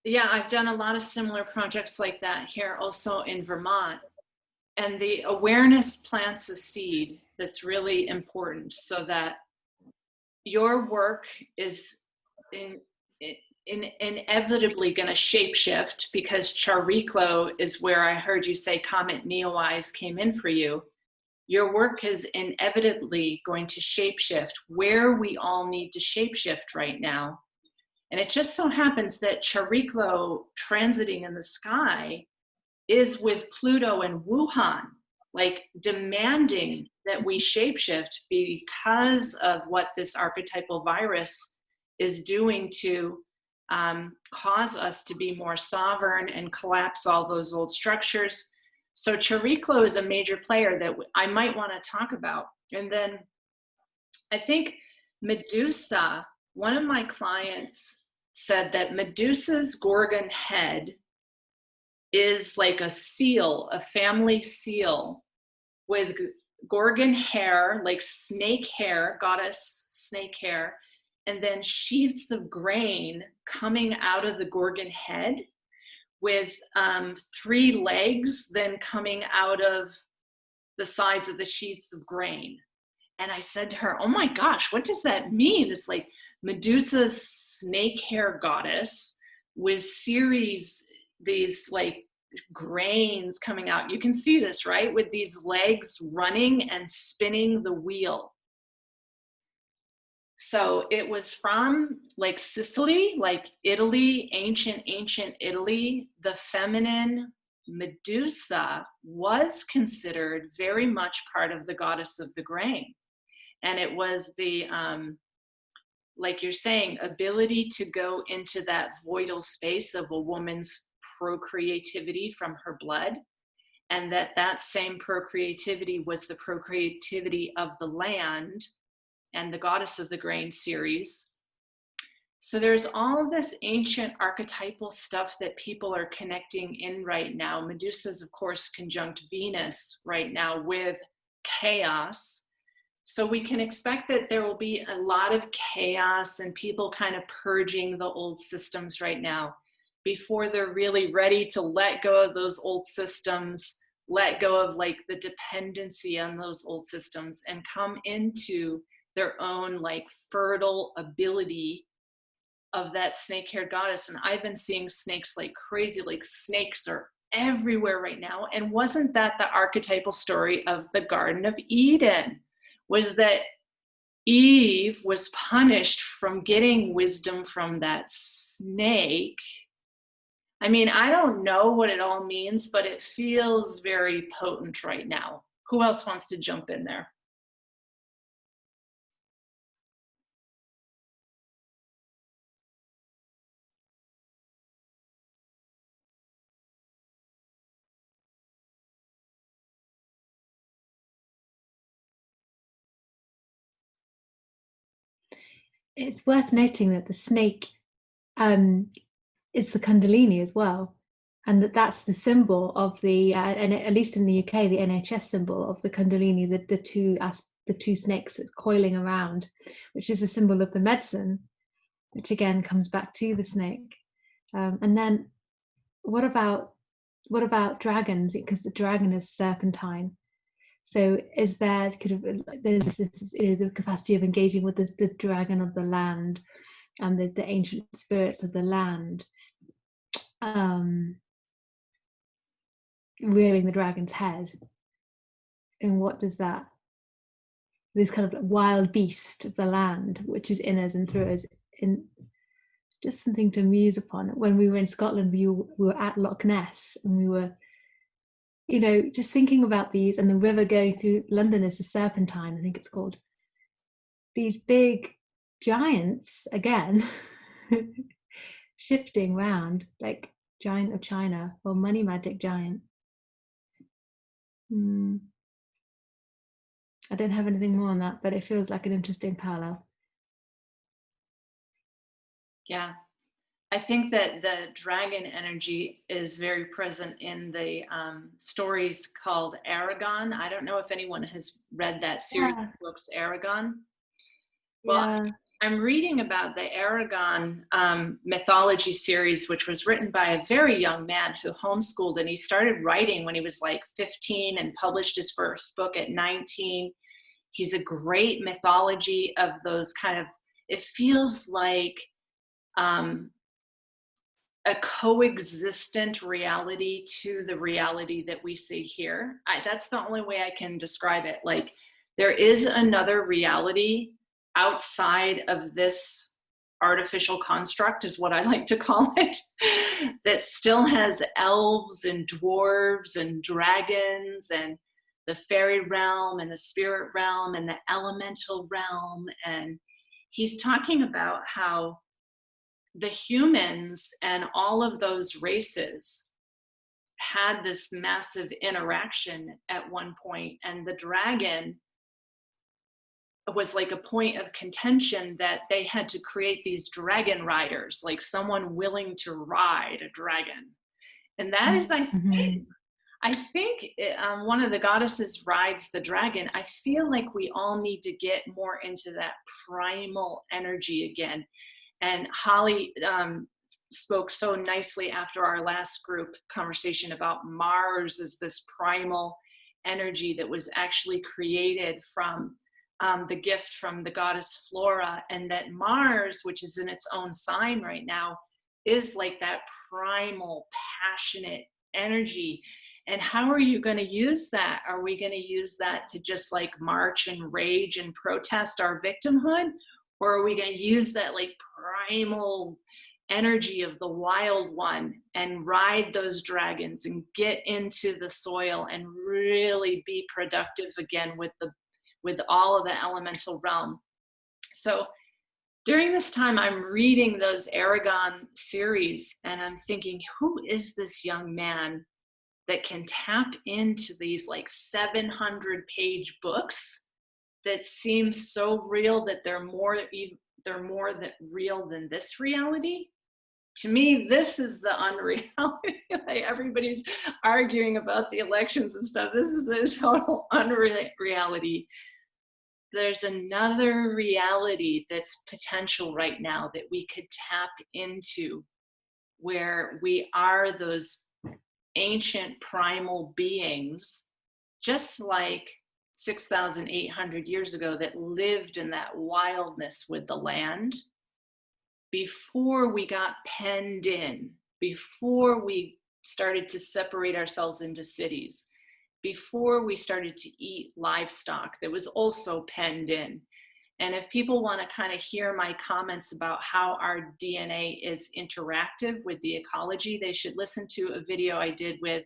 Yeah, I've done a lot of similar projects like that here also in Vermont. And the awareness plants a seed that's really important, so that your work is inevitably going to shapeshift, because Chariklo is where I heard you say Comet Neo Wise came in for you. Your work is inevitably going to shapeshift where we all need to shapeshift right now. And it just so happens that Chariklo transiting in the sky is with Pluto and Wuhan, like demanding that we shapeshift because of what this archetypal virus is doing to cause us to be more sovereign and collapse all those old structures. So Chariklo is a major player that I might want to talk about. And then I think Medusa, one of my clients said that Medusa's Gorgon head is like a seal, a family seal with Gorgon hair, like snake hair, goddess snake hair, and then sheaths of grain coming out of the Gorgon head with 3 legs then coming out of the sides of the sheaths of grain. And I said to her, oh my gosh, what does that mean? It's like Medusa's snake hair goddess with Ceres, these like grains coming out. You can see this, right? With these legs running and spinning the wheel. So it was from like Sicily, like Italy, ancient Italy. The feminine Medusa was considered very much part of the goddess of the grain. And it was the, like you're saying, ability to go into that voidal space of a woman's procreativity from her blood. And that same procreativity was the procreativity of the land and the goddess of the grain series. So there's all this ancient archetypal stuff that people are connecting in right now. Medusa's, of course, conjunct Venus right now with chaos. So we can expect that there will be a lot of chaos and people kind of purging the old systems right now before they're really ready to let go of those old systems, let go of like the dependency on those old systems and come into their own like fertile ability of that snake-haired goddess. And I've been seeing snakes like crazy, like snakes are everywhere right now. And wasn't that the archetypal story of the Garden of Eden? Was that Eve was punished from getting wisdom from that snake. I mean, I don't know what it all means, but it feels very potent right now. Who else wants to jump in there? It's worth noting that the snake is the Kundalini as well, and that's the symbol of the, and at least in the UK, the NHS symbol of the Kundalini, the two snakes coiling around, which is a symbol of the medicine, which again comes back to the snake. And then what about dragons? Because the dragon is serpentine. So is there there's this, the capacity of engaging with the dragon of the land, and there's the ancient spirits of the land, rearing the dragon's head. And what does that, this kind of wild beast of the land, which is in us and through us, in just something to muse upon. When we were in Scotland, we were at Loch Ness, and we were, just thinking about these, and the river going through London is a serpentine, I think it's called. These big giants, again, shifting round, like giant of China or money magic giant. I don't have anything more on that, but it feels like an interesting parallel. Yeah. I think that the dragon energy is very present in the stories called Aragon. I don't know if anyone has read that series of books, Aragon. Well, yeah. I'm reading about the Aragon mythology series, which was written by a very young man who homeschooled, and he started writing when he was like 15 and published his first book at 19. He's a great mythology of those kind of, it feels like a coexistent reality to the reality that we see here. That's the only way I can describe it. Like, there is another reality outside of this artificial construct, is what I like to call it, that still has elves and dwarves and dragons and the fairy realm and the spirit realm and the elemental realm. And he's talking about how the humans and all of those races had this massive interaction at one point, and the dragon was like a point of contention that they had to create these dragon riders, like someone willing to ride a dragon. And that is, I think one of the goddesses rides the dragon. I feel like we all need to get more into that primal energy again. And Holly spoke so nicely after our last group conversation about Mars as this primal energy that was actually created from the gift from the goddess Flora, and that Mars, which is in its own sign right now, is like that primal, passionate energy. And how are you going to use that? Are we going to use that to just like march and rage and protest our victimhood? Or are we going to use that like primal energy of the wild one and ride those dragons and get into the soil and really be productive again with all of the elemental realm? So during this time, I'm reading those Aragon series and I'm thinking, who is this young man that can tap into these like 700-page books that seem so real that they're more real than this reality? To me, this is the unreality. Like everybody's arguing about the elections and stuff. This is the total unreality. There's another reality that's potential right now that we could tap into, where we are those ancient primal beings, just like 6,800 years ago, that lived in that wildness with the land before we got penned in, before we started to separate ourselves into cities, before we started to eat livestock that was also penned in. And if people want to kind of hear my comments about how our DNA is interactive with the ecology, they should listen to a video I did with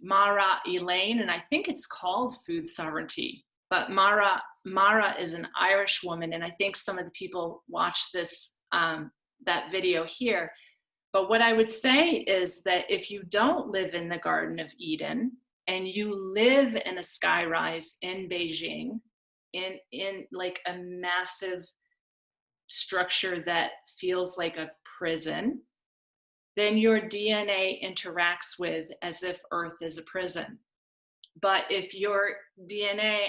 Mara Elaine, and I think it's called Food Sovereignty. But Mara is an Irish woman, and I think some of the people watch this, that video here. But what I would say is that if you don't live in the Garden of Eden and you live in a skyrise in Beijing, in like a massive structure that feels like a prison, then your DNA interacts with as if Earth is a prison. But if your DNA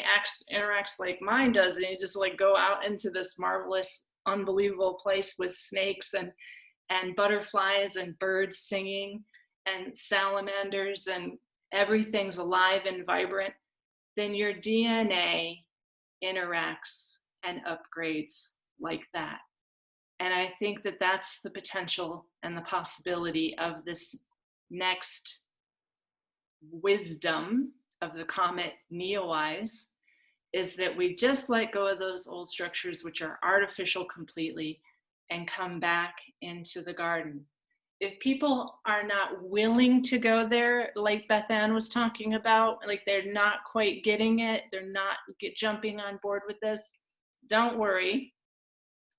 interacts like mine does, and you just like go out into this marvelous, unbelievable place with snakes and butterflies and birds singing and salamanders and everything's alive and vibrant, then your DNA interacts and upgrades like that. And I think that that's the potential and the possibility of this next wisdom of the Comet Neo Wise, is that we just let go of those old structures which are artificial completely and come back into the garden. If people are not willing to go there, like Beth Ann was talking about, like they're not quite getting it, they're not jumping on board with this, don't worry.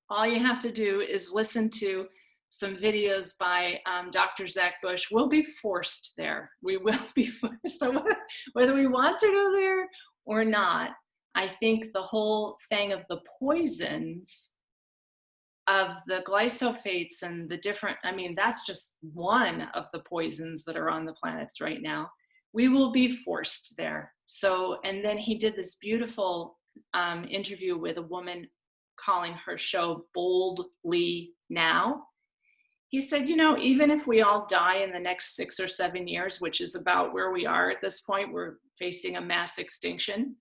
All you have to do is listen to some videos by Dr. Zach Bush. We'll be forced there. We will be forced. So whether we want to go there or not, I think the whole thing of the poisons, of the glyphosates and the different, I mean, that's just one of the poisons that are on the planets right now. We will be forced there. So, and then he did this beautiful interview with a woman calling her show Boldly Now. He said, you know, even if we all die in the next 6 or 7 years, which is about where we are at this point, we're facing a mass extinction.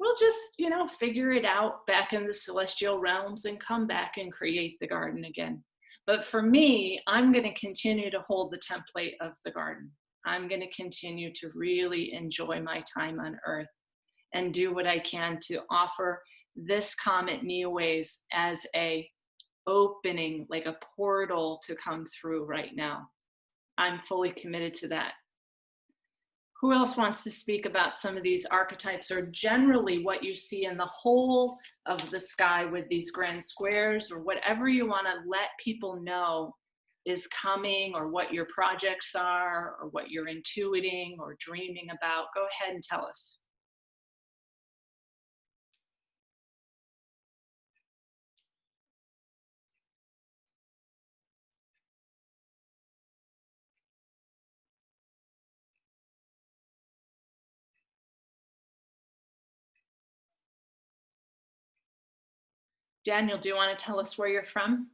We'll just, you know, figure it out back in the celestial realms and come back and create the garden again. But for me, I'm going to continue to hold the template of the garden. I'm going to continue to really enjoy my time on Earth and do what I can to offer this Comet Neo Wise as a opening, like a portal to come through right now. I'm fully committed to that. Who else wants to speak about some of these archetypes, or generally what you see in the whole of the sky with these grand squares, or whatever you want to let people know is coming, or what your projects are, or what you're intuiting or dreaming about? Go ahead and tell us. Daniel, do you want to tell us where you're from?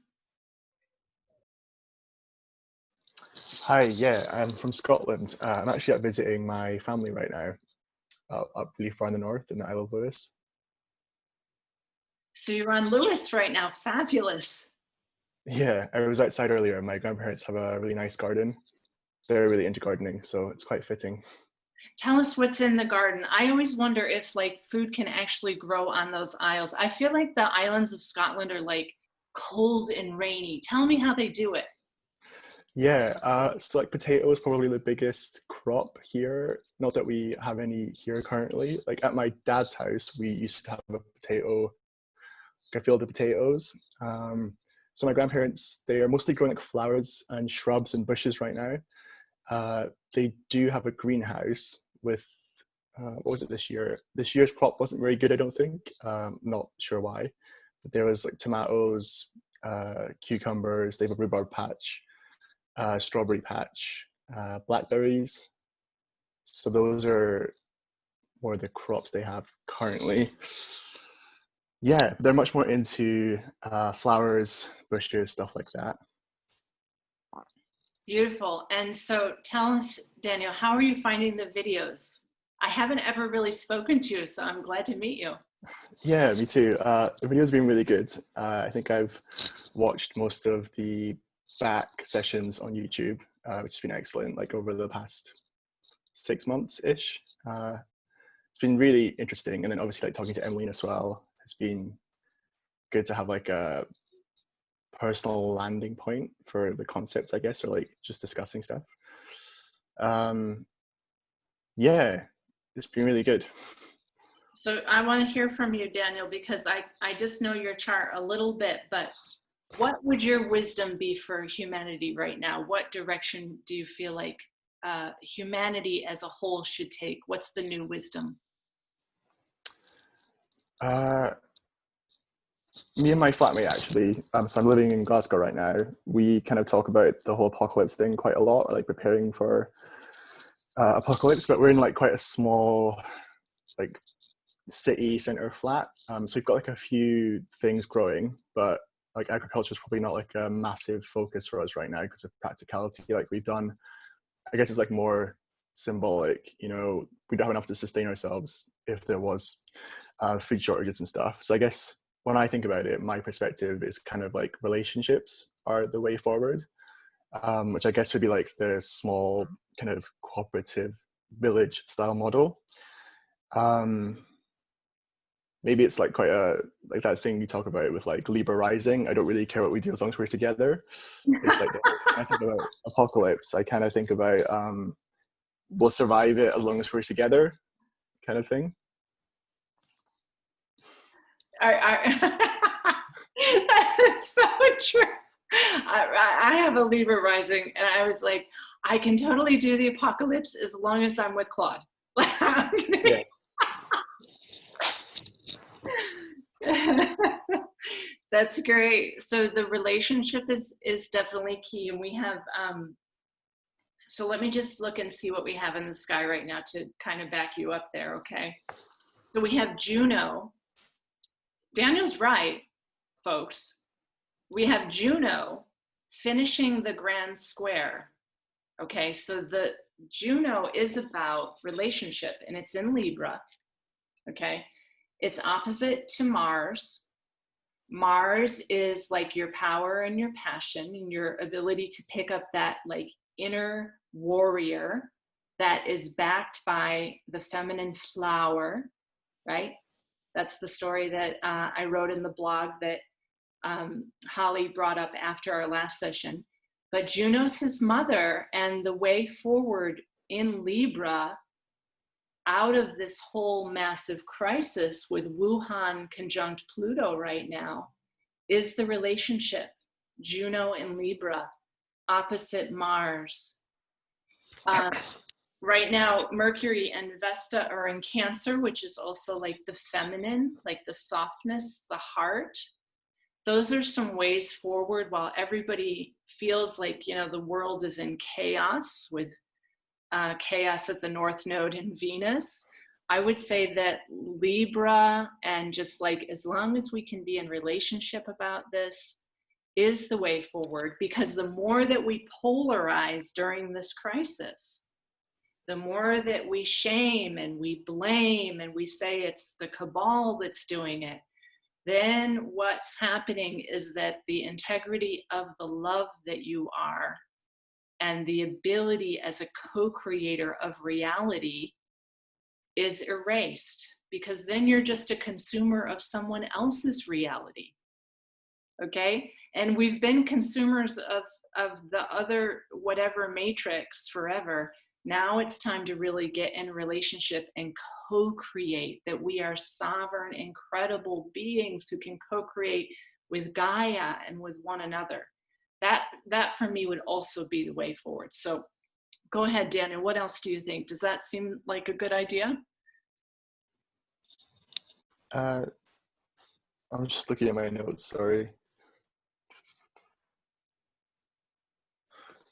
Hi, yeah, I'm from Scotland. I'm actually out visiting my family right now, up really far in the north in the Isle of Lewis. So you're on Lewis right now. Fabulous. Yeah, I was outside earlier. My grandparents have a really nice garden. They're really into gardening, so it's quite fitting. Tell us what's in the garden. I always wonder if like food can actually grow on those isles. I feel like the islands of Scotland are like cold and rainy. Tell me how they do it. Yeah, so like potato is probably the biggest crop here. Not that we have any here currently. Like at my dad's house, we used to have a field of potatoes. So my grandparents, they are mostly growing like flowers and shrubs and bushes right now. They do have a greenhouse with, what was it this year? This year's crop wasn't very good, I don't think. Not sure why. But there was like tomatoes, cucumbers, they have a rhubarb patch, strawberry patch, blackberries. So those are more the crops they have currently. Yeah, they're much more into flowers, bushes, stuff like that. Beautiful. And so tell us, Daniel, how are you finding the videos? I haven't ever really spoken to you, so I'm glad to meet you. Yeah, me too. The video's been really good. I think I've watched most of the back sessions on YouTube, which has been excellent, like over the past 6 months-ish. It's been really interesting. And then obviously like talking to Emmeline as well has been good to have like a personal landing point for the concepts, I guess, or like just discussing stuff. Yeah, it's been really good. So I want to hear from you, Daniel, because I just know your chart a little bit, but what would your wisdom be for humanity right now? What direction do you feel like humanity as a whole should take? What's the new wisdom? Me and my flatmate actually, so I'm living in Glasgow right now. We kind of talk about the whole apocalypse thing quite a lot, like preparing for apocalypse, but we're in like quite a small like city center flat. So we've got like a few things growing, but like agriculture is probably not like a massive focus for us right now because of practicality. Like we've done, I guess it's like more symbolic, you know, we don't have enough to sustain ourselves if there was food shortages and stuff. So I guess when I think about it, my perspective is kind of like relationships are the way forward, which I guess would be like the small kind of cooperative village style model. Maybe it's like quite a, like that thing you talk about with like Libra rising. I don't really care what we do as long as we're together. It's like, when I think about apocalypse, I kind of think about we'll survive it as long as we're together kind of thing. That's so true. I have a Libra rising, and I was like, I can totally do the apocalypse as long as I'm with Claude. Yeah. That's great. So the relationship is definitely key, and we have so let me just look and see what we have in the sky right now to kind of back you up there. Okay, so we have Juno. Daniel's right, folks. We have Juno finishing the grand square. Okay, so the Juno is about relationship, and it's in Libra. Okay, it's opposite to Mars. Mars is like your power and your passion and your ability to pick up that like inner warrior that is backed by the feminine flower, right? That's the story that I wrote in the blog that Holly brought up after our last session. But Juno's his mother, and the way forward in Libra out of this whole massive crisis with Wuhan conjunct Pluto right now is the relationship, Juno in Libra, opposite Mars. Right now, Mercury and Vesta are in Cancer, which is also like the feminine, like the softness, the heart. Those are some ways forward while everybody feels like, you know, the world is in chaos with chaos at the North Node in Venus. I would say that Libra, and just like as long as we can be in relationship about this, is the way forward, because the more that we polarize during this crisis, the more that we shame and we blame and we say it's the cabal that's doing it, then what's happening is that the integrity of the love that you are and the ability as a co-creator of reality is erased, because then you're just a consumer of someone else's reality. Okay? And we've been consumers of the other whatever matrix forever. Now it's time to really get in relationship and co-create, that we are sovereign, incredible beings who can co-create with Gaia and with one another. That for me would also be the way forward. So go ahead, Daniel, what else do you think? Does that seem like a good idea? I'm just looking at my notes, sorry.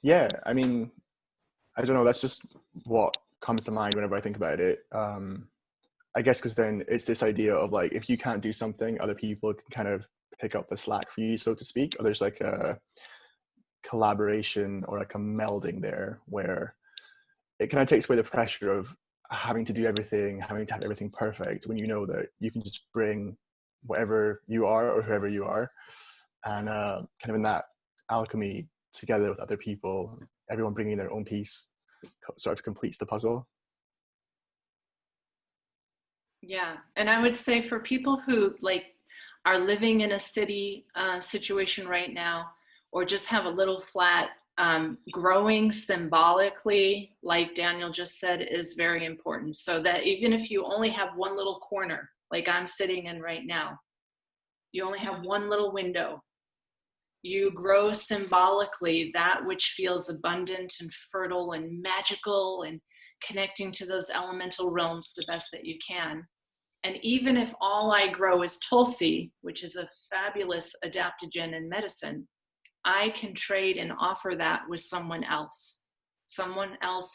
Yeah, I mean, I don't know, that's just what comes to mind whenever I think about it. I guess because then it's this idea of like, if you can't do something, other people can kind of pick up the slack for you, so to speak, or there's like a collaboration or like a melding there where it kind of takes away the pressure of having to do everything, having to have everything perfect, when you know that you can just bring whatever you are or whoever you are, and kind of in that alchemy together with other people, everyone bringing their own piece sort of completes the puzzle. Yeah, and I would say for people who like are living in a city situation right now, or just have a little flat, growing symbolically, like Daniel just said, is very important. So that even if you only have one little corner, like I'm sitting in right now, you only have one little window, you grow symbolically that which feels abundant and fertile and magical, and connecting to those elemental realms the best that you can. And even if all I grow is Tulsi, which is a fabulous adaptogen in medicine, I can trade and offer that with someone else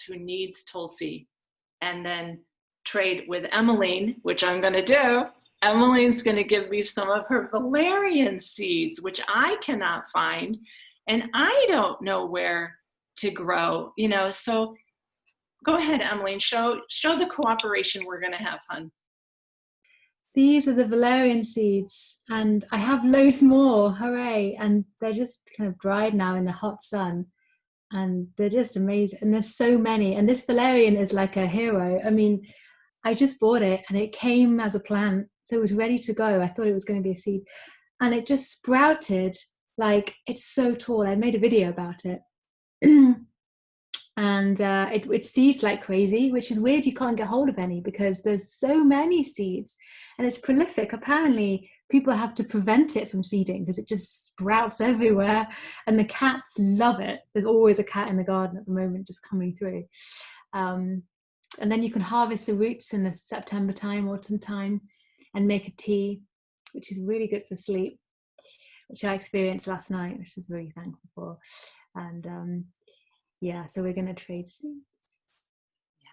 who needs Tulsi, and then trade with Emmeline, which I'm going to do. Emmeline's going to give me some of her Valerian seeds, which I cannot find, and I don't know where to grow, you know. So go ahead, Emmeline, show the cooperation we're going to have, hun. These are the Valerian seeds, and I have loads more, hooray. And they're just kind of dried now in the hot sun, and they're just amazing. And there's so many, and this Valerian is like a hero. I mean, I just bought it and it came as a plant, so it was ready to go. I thought it was going to be a seed, and it just sprouted. Like, it's so tall. I made a video about it. And it seeds like crazy, which is weird. You can't get hold of any because there's so many seeds, and it's prolific. Apparently people have to prevent it from seeding because it just sprouts everywhere, and the cats love it. There's always a cat in the garden at the moment just coming through. And then you can harvest the roots in the September time, autumn time, and make a tea, which is really good for sleep, which I experienced last night, which I was really thankful for. And yeah, so we're going to trade seeds. Yeah.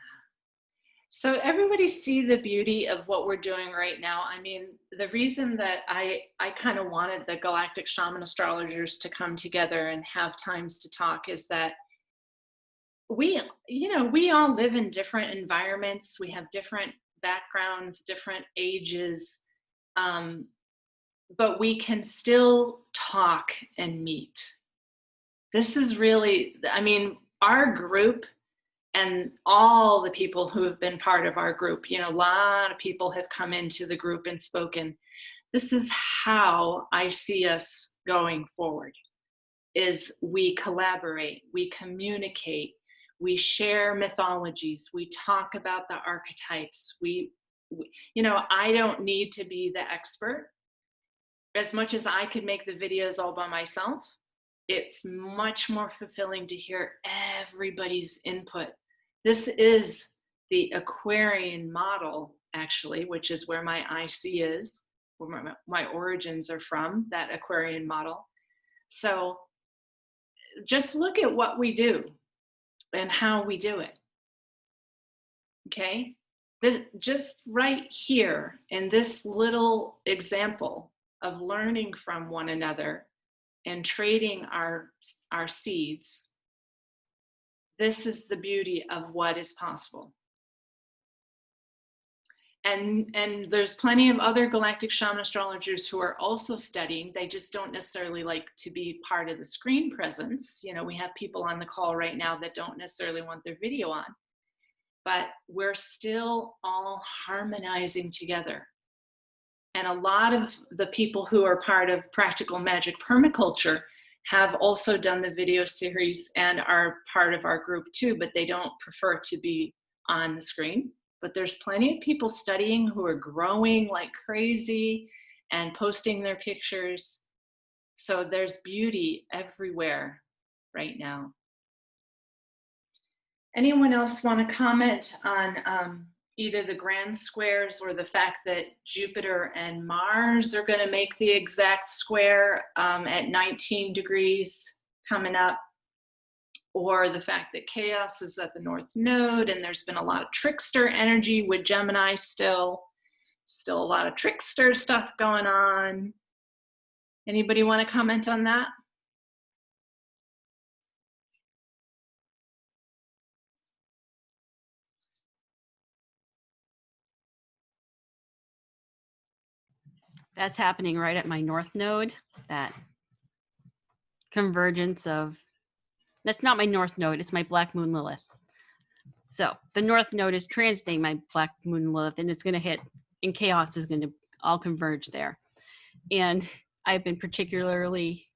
So everybody see the beauty of what we're doing right now. I mean, the reason that I kind of wanted the Galactic Shaman Astrologers to come together and have times to talk is that we all live in different environments. We have different backgrounds, different ages, but we can still talk and meet. This is really, I mean, our group and all the people who have been part of our group, you know, a lot of people have come into the group and spoken. This is how I see us going forward, is we collaborate, we communicate, We share mythologies. We talk about the archetypes. You know, I don't need to be the expert. As much as I could make the videos all by myself, it's much more fulfilling to hear everybody's input. This is the Aquarian model, actually, which is where my IC is, where my origins are from, that Aquarian model. So just look at what we do and how we do it. Okay? Just right here in this little example of learning from one another and trading our seeds, this is the beauty of what is possible. And there's plenty of other galactic shaman astrologers who are also studying. They just don't necessarily like to be part of the screen presence. You know, we have people on the call right now that don't necessarily want their video on, but we're still all harmonizing together. And a lot of the people who are part of Practical Magic Permaculture have also done the video series and are part of our group too, but they don't prefer to be on the screen. But there's plenty of people studying who are growing like crazy and posting their pictures. So there's beauty everywhere right now. Anyone else want to comment on either the grand squares or the fact that Jupiter and Mars are going to make the exact square at 19 degrees coming up? Or the fact that chaos is at the North Node and there's been a lot of trickster energy with Gemini still a lot of trickster stuff going on. Anybody want to comment on that? That's happening right at my North Node, that convergence of, that's not my North Node, it's my Black Moon Lilith. So the North Node is transiting my Black Moon Lilith, and it's going to hit, and chaos is going to all converge there. And I've been particularly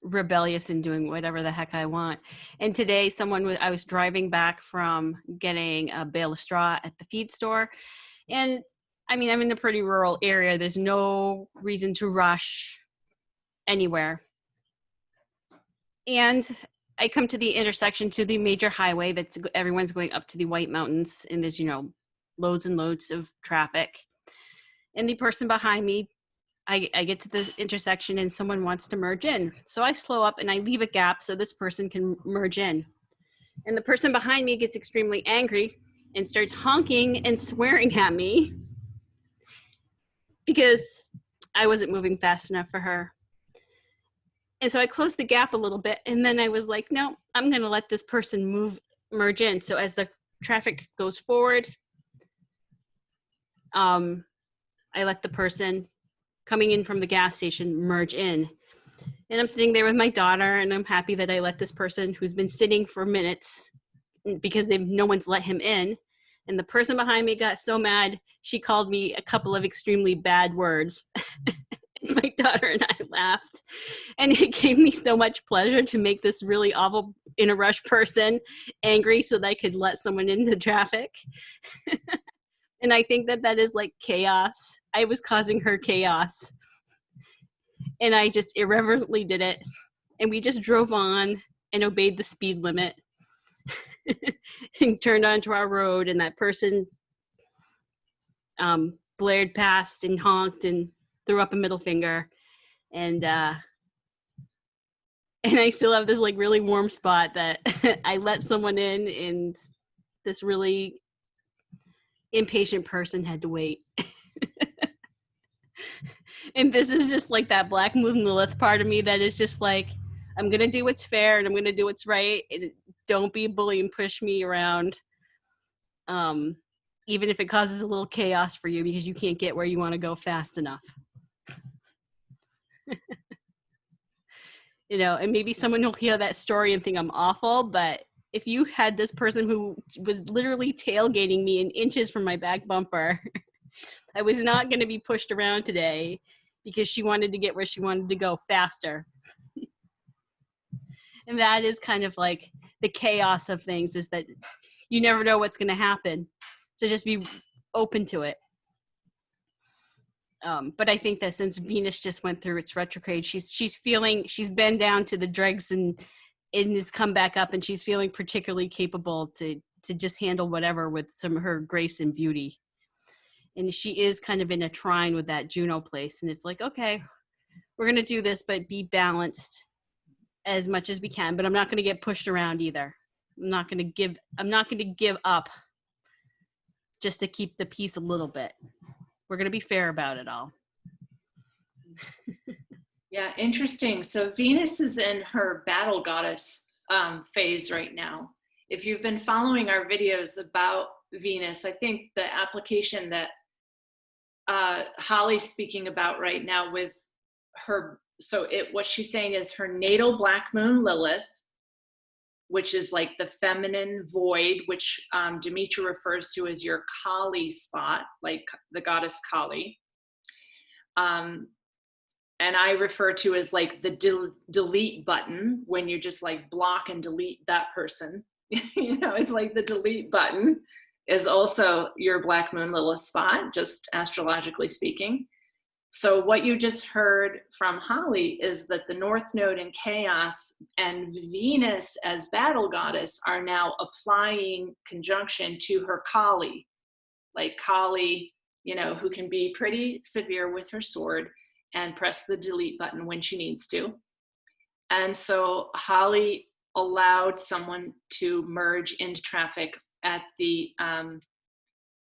rebellious in doing whatever the heck I want. And today I was driving back from getting a bale of straw at the feed store. And I mean, I'm in a pretty rural area. There's no reason to rush anywhere. And I come to the intersection, to the major highway everyone's going up to the White Mountains, and there's, you know, loads and loads of traffic. And the person behind me, I get to the intersection and someone wants to merge in. So I slow up and I leave a gap so this person can merge in. And the person behind me gets extremely angry and starts honking and swearing at me because I wasn't moving fast enough for her. And so I closed the gap a little bit, and then I was like, no, I'm going to let this person merge in. So as the traffic goes forward, I let the person coming in from the gas station merge in. And I'm sitting there with my daughter, and I'm happy that I let this person who's been sitting for minutes because no one's let him in. And the person behind me got so mad, she called me a couple of extremely bad words. My daughter and I laughed, and it gave me so much pleasure to make this really awful in a rush person angry so that I could let someone into traffic. And I think that is like chaos. I was causing her chaos, and I just irreverently did it. And we just drove on and obeyed the speed limit and turned onto our road, and that person blared past and honked and threw up a middle finger, and I still have this like really warm spot that I let someone in, and this really impatient person had to wait. And this is just like that Black Moon Lilith part of me that is just like, I'm gonna do what's fair and I'm gonna do what's right, and don't be a bully and push me around, even if it causes a little chaos for you because you can't get where you want to go fast enough. You know, and maybe someone will hear that story and think I'm awful, but if you had this person who was literally tailgating me in inches from my back bumper, I was not going to be pushed around today because she wanted to get where she wanted to go faster. And that is kind of like the chaos of things, is that you never know what's going to happen. So just be open to it. But I think that since Venus just went through its retrograde, she's been down to the dregs and has come back up, and she's feeling particularly capable to just handle whatever with some of her grace and beauty. And she is kind of in a trine with that Juno place, and it's like, okay, we're going to do this, but be balanced as much as we can. But I'm not going to get pushed around either. I'm not going to give up just to keep the peace a little bit. We're going to be fair about it all. Yeah, interesting. So Venus is in her battle goddess phase right now. If you've been following our videos about Venus, I think the application that Holly's speaking about right now with her, what she's saying is her natal black moon Lilith, which is like the feminine void, which Demetra refers to as your Kali spot, like the goddess Kali. And I refer to as like the delete button, when you just like block and delete that person. It's like the delete button is also your black moon Lilith spot, just astrologically speaking. So what you just heard from Holly is that the North Node in chaos and Venus as battle goddess are now applying conjunction to her Kali, like Kali, who can be pretty severe with her sword and press the delete button when she needs to. And so Holly allowed someone to merge into traffic at the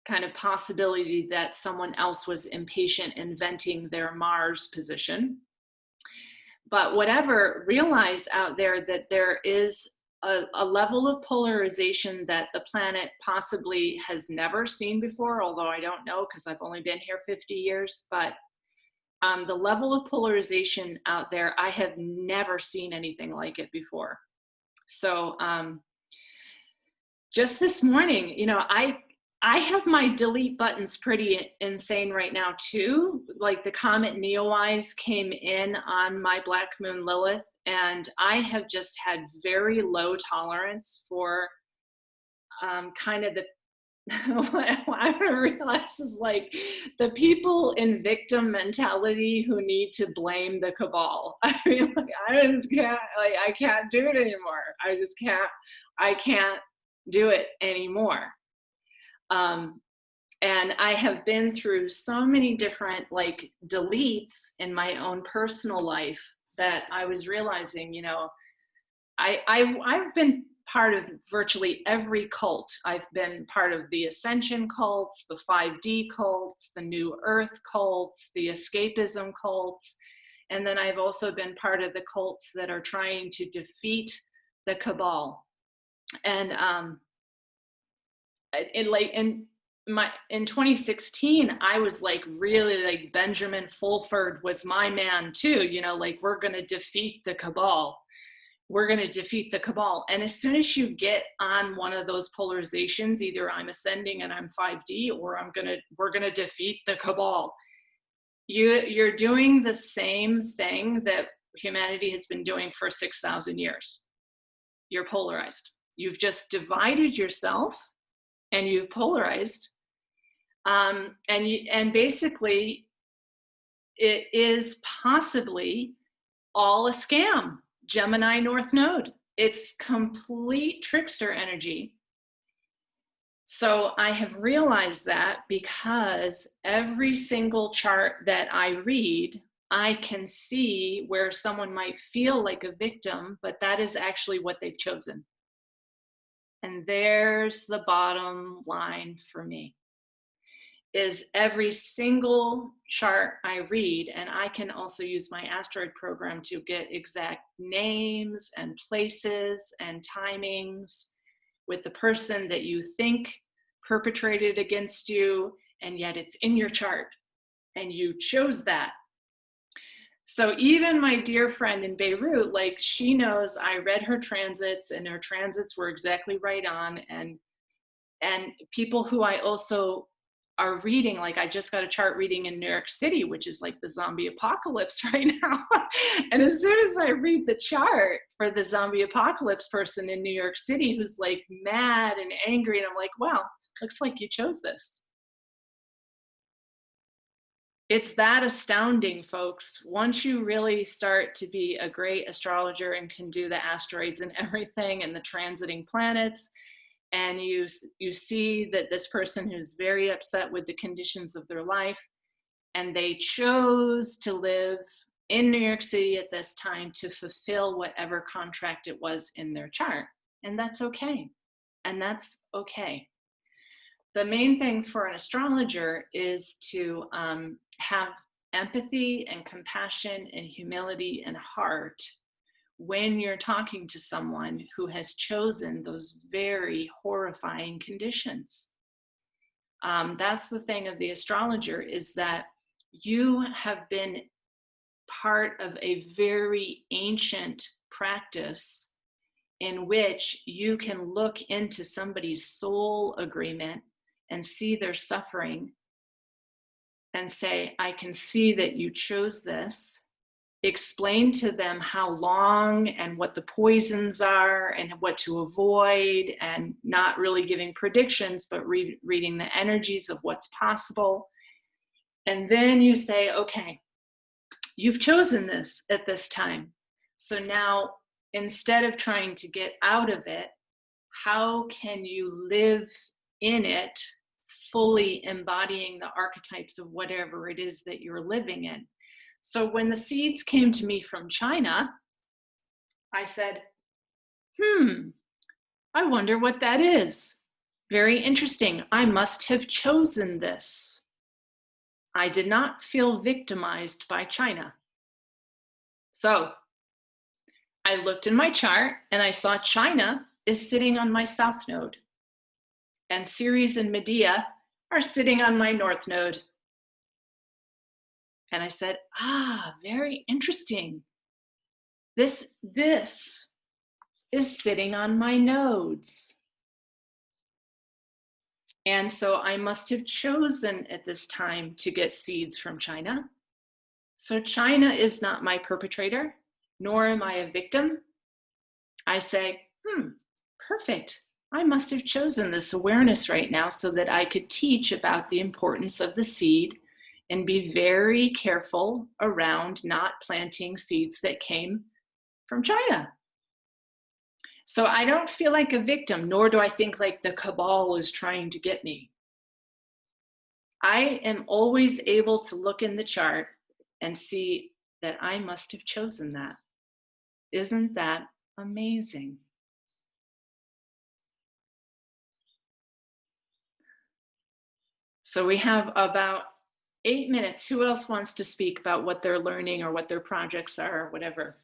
kind of possibility that someone else was impatient in venting their Mars position. But whatever, realize out there that there is a level of polarization that the planet possibly has never seen before, although I don't know because I've only been here 50 years, but the level of polarization out there, I have never seen anything like it before. So just this morning, I have my delete buttons pretty insane right now too. Like the Comet Neo Wise came in on my black moon Lilith, and I have just had very low tolerance for kind of the, what I realize is like the people in victim mentality who need to blame the cabal. I mean, like, I just can't, like, I can't do it anymore. I can't do it anymore. And I have been through so many different like deletes in my own personal life that I was realizing, I've been part of virtually every cult. I've been part of the Ascension cults, the 5D cults, the New Earth cults, the escapism cults. And then I've also been part of the cults that are trying to defeat the cabal. And in 2016, I was like really like Benjamin Fulford was my man too, like we're going to defeat the cabal. We're going to defeat the cabal. And as soon as you get on one of those polarizations, either I'm ascending and I'm 5D, or we're going to defeat the cabal. You're doing the same thing that humanity has been doing for 6,000 years. You're polarized. You've just divided yourself and you've polarized. And basically it is possibly all a scam. Gemini North Node. It's complete trickster energy. So I have realized that because every single chart that I read, I can see where someone might feel like a victim, but that is actually what they've chosen. And there's the bottom line for me, is every single chart I read, and I can also use my asteroid program to get exact names and places and timings with the person that you think perpetrated against you, and yet it's in your chart and you chose that. So even my dear friend in Beirut, like she knows I read her transits and her transits were exactly right on. And people who I also are reading, like I just got a chart reading in New York City, which is like the zombie apocalypse right now. And as soon as I read the chart for the zombie apocalypse person in New York City who's like mad and angry, and I'm like, wow, looks like you chose this. It's that astounding, folks. Once you really start to be a great astrologer and can do the asteroids and everything and the transiting planets, and you see that this person who's very upset with the conditions of their life, and they chose to live in New York City at this time to fulfill whatever contract it was in their chart. And that's okay. And that's okay. The main thing for an astrologer is to have empathy and compassion and humility and heart when you're talking to someone who has chosen those very horrifying conditions. That's the thing of the astrologer, is that you have been part of a very ancient practice in which you can look into somebody's soul agreement and see their suffering and say, I can see that you chose this. Explain to them how long and what the poisons are and what to avoid, and not really giving predictions, but reading the energies of what's possible. And then you say, okay, you've chosen this at this time. So now, instead of trying to get out of it, how can you live in it, fully embodying the archetypes of whatever it is that you're living in? So when the seeds came to me from China, I said, I wonder what that is. Very interesting. I must have chosen this. I did not feel victimized by China. So I looked in my chart and I saw China is sitting on my south node, and Ceres and Medea are sitting on my north node. And I said, very interesting. This is sitting on my nodes. And so I must have chosen at this time to get seeds from China. So China is not my perpetrator, nor am I a victim. I say, perfect. I must have chosen this awareness right now so that I could teach about the importance of the seed and be very careful around not planting seeds that came from China. So I don't feel like a victim, nor do I think like the cabal is trying to get me. I am always able to look in the chart and see that I must have chosen that. Isn't that amazing? So we have about 8 minutes. Who else wants to speak about what they're learning or what their projects are or whatever?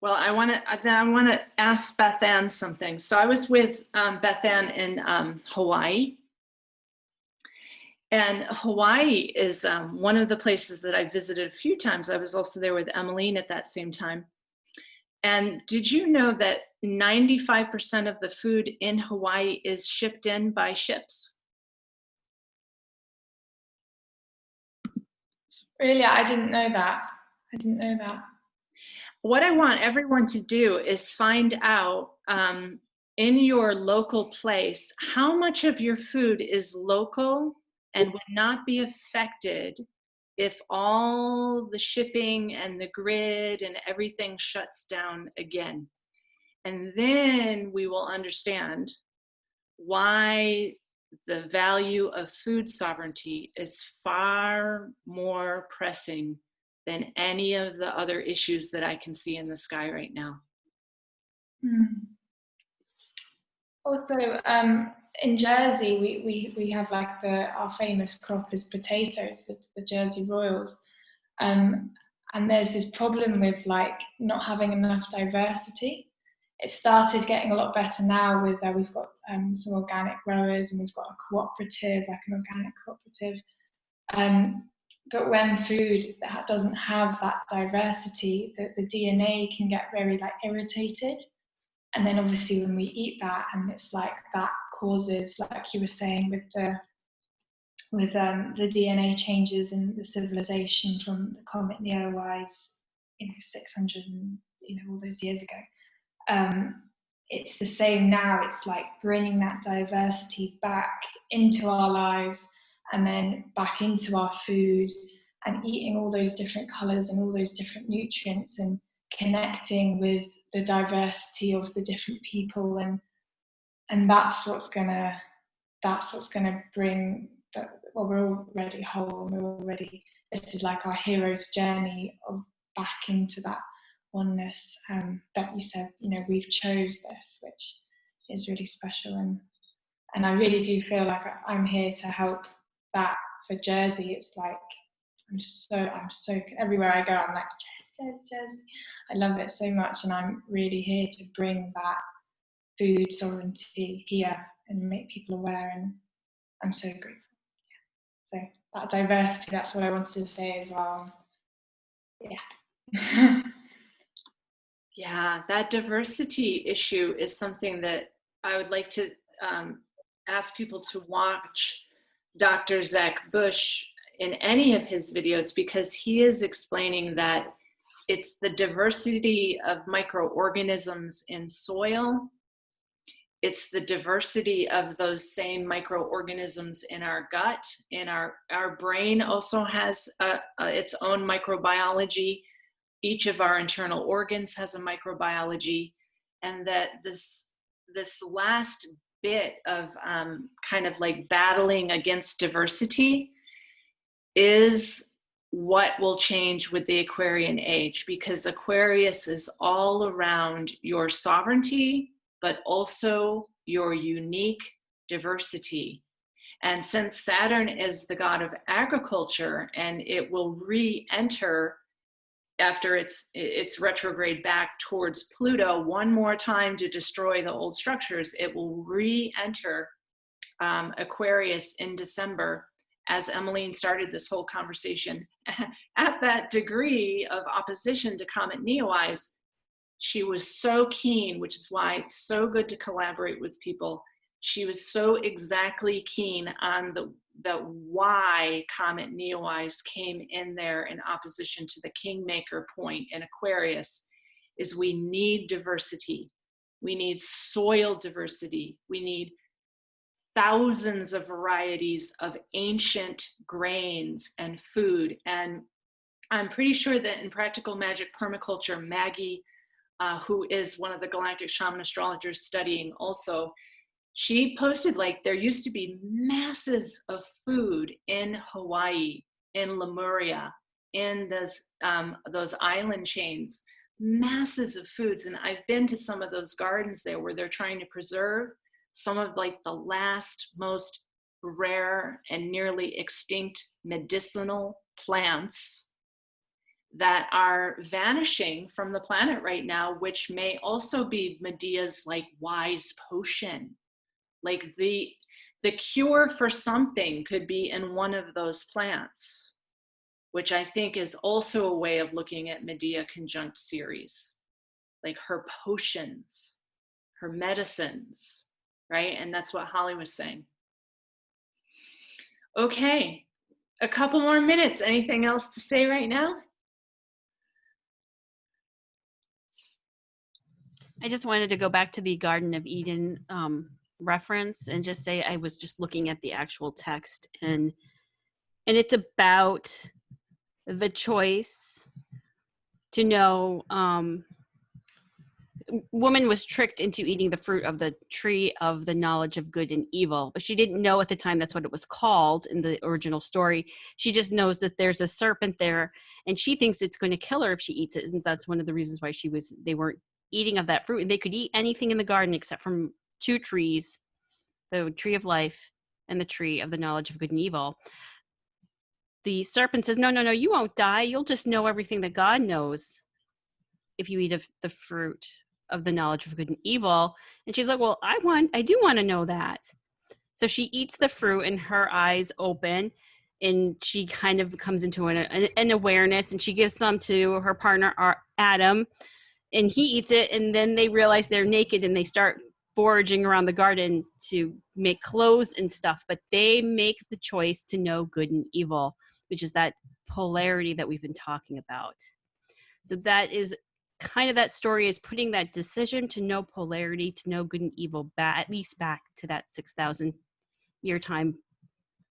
Well, I want to ask Beth Ann something. So I was with Beth Ann in Hawaii. And Hawaii is one of the places that I visited a few times. I was also there with Emmeline at that same time. And did you know that 95% of the food in Hawaii is shipped in by ships? Really? I didn't know that. What I want everyone to do is find out in your local place, how much of your food is local and would not be affected if all the shipping and the grid and everything shuts down again. And then we will understand why the value of food sovereignty is far more pressing than any of the other issues that I can see in the sky right now. Also, in Jersey, we have like our famous crop is potatoes, the Jersey Royals, and there's this problem with like not having enough diversity it started getting a lot better now with we've got some organic growers, and we've got a cooperative, like an organic cooperative. But when food doesn't have that diversity, the DNA can get very like irritated. And then obviously when we eat that, and it's like that causes, like you were saying, with the DNA changes in the civilization from the Comet Neo Wise, 600 and, all those years ago. It's the same now. It's like bringing that diversity back into our lives, and then back into our food, and eating all those different colors and all those different nutrients, and connecting with the diversity of the different people, and that's what's gonna bring that. Well, we're already whole, and this is like our hero's journey of back into that oneness, that you said, we've chose this, which is really special, and I really do feel like I'm here to help that for Jersey. It's like I'm so everywhere I go, I'm like, Jersey. I love it so much, and I'm really here to bring that food sovereignty here and make people aware, and I'm so grateful. So that diversity, that's what I wanted to say as well. Yeah. Yeah, that diversity issue is something that I would like to ask people to watch Dr. Zach Bush in any of his videos, because he is explaining that it's the diversity of microorganisms in soil. It's the diversity of those same microorganisms in our gut. In our brain also has its own microbiology. Each of our internal organs has a microbiology, and that this last bit of kind of like battling against diversity is what will change with the Aquarian age, because Aquarius is all around your sovereignty, but also your unique diversity. And since Saturn is the god of agriculture, and it will re-enter after its retrograde back towards Pluto one more time to destroy the old structures, it will re-enter Aquarius in December, as Emmeline started this whole conversation. At that degree of opposition to Comet Neo Wise, she was so keen, which is why it's so good to collaborate with people. She was so exactly keen on the why Comet Neo Wise came in there in opposition to the Kingmaker point in Aquarius, is we need diversity. We need soil diversity. We need thousands of varieties of ancient grains and food. And I'm pretty sure that in Practical Magic Permaculture, Maggie, who is one of the galactic shaman astrologers studying also, she posted like there used to be masses of food in Hawaii, in Lemuria, in those island chains, masses of foods. And I've been to some of those gardens there where they're trying to preserve some of like the last most rare and nearly extinct medicinal plants that are vanishing from the planet right now, which may also be Medea's like wise potion. Like the cure for something could be in one of those plants, which I think is also a way of looking at Medea conjunct Ceres, like her potions, her medicines, right? And that's what Holly was saying. Okay, a couple more minutes. Anything else to say right now? I just wanted to go back to the Garden of Eden reference and just say I was just looking at the actual text, and it's about the choice to know woman was tricked into eating the fruit of the tree of the knowledge of good and evil, but she didn't know at the time that's what it was called in the original story. She just knows that there's a serpent there, and she thinks it's going to kill her if she eats it, and that's one of the reasons why they weren't eating of that fruit, and they could eat anything in the garden except from two trees, the tree of life and the tree of the knowledge of good and evil. The serpent says, no, you won't die. You'll just know everything that God knows if you eat of the fruit of the knowledge of good and evil. And she's like, well, I do want to know that. So she eats the fruit and her eyes open, and she kind of comes into an awareness, and she gives some to her partner, Adam, and he eats it. And then they realize they're naked and they start foraging around the garden to make clothes and stuff. But they make the choice to know good and evil, which is that polarity that we've been talking about. So that is kind of, that story is putting that decision to know polarity, to know good and evil, at least back to that 6,000 year time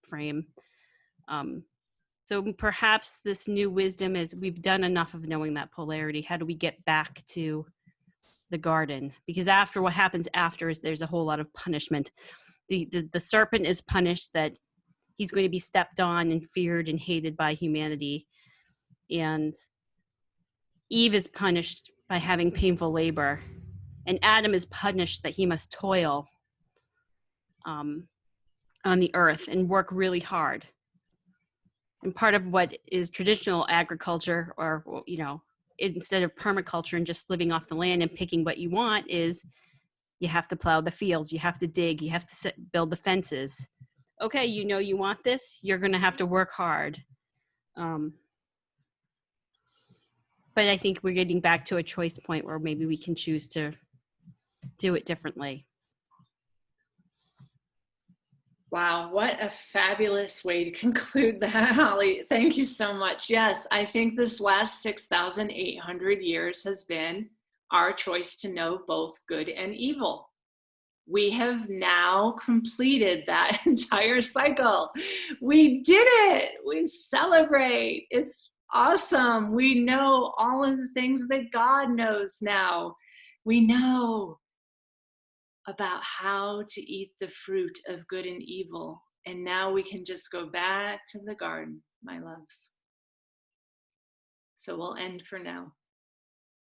frame. So perhaps this new wisdom is, we've done enough of knowing that polarity. How do we get back to the garden? Because after, what happens after is there's a whole lot of punishment. The serpent is punished, that he's going to be stepped on and feared and hated by humanity. And Eve is punished by having painful labor. And Adam is punished that he must toil on the earth and work really hard. And part of what is traditional agriculture, or, you know, instead of permaculture and just living off the land and picking what you want, is you have to plow the fields, you have to dig, you have to build the fences. Okay, you know you want this, you're going to have to work hard. But I think we're getting back to a choice point where maybe we can choose to do it differently. Wow, what a fabulous way to conclude that, Holly. Thank you so much. Yes, I think this last 6,800 years has been our choice to know both good and evil. We have now completed that entire cycle. We did it. We celebrate. It's awesome. We know all of the things that God knows now. We know about how to eat the fruit of good and evil. And now we can just go back to the garden, my loves. So we'll end for now.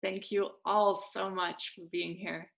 Thank you all so much for being here.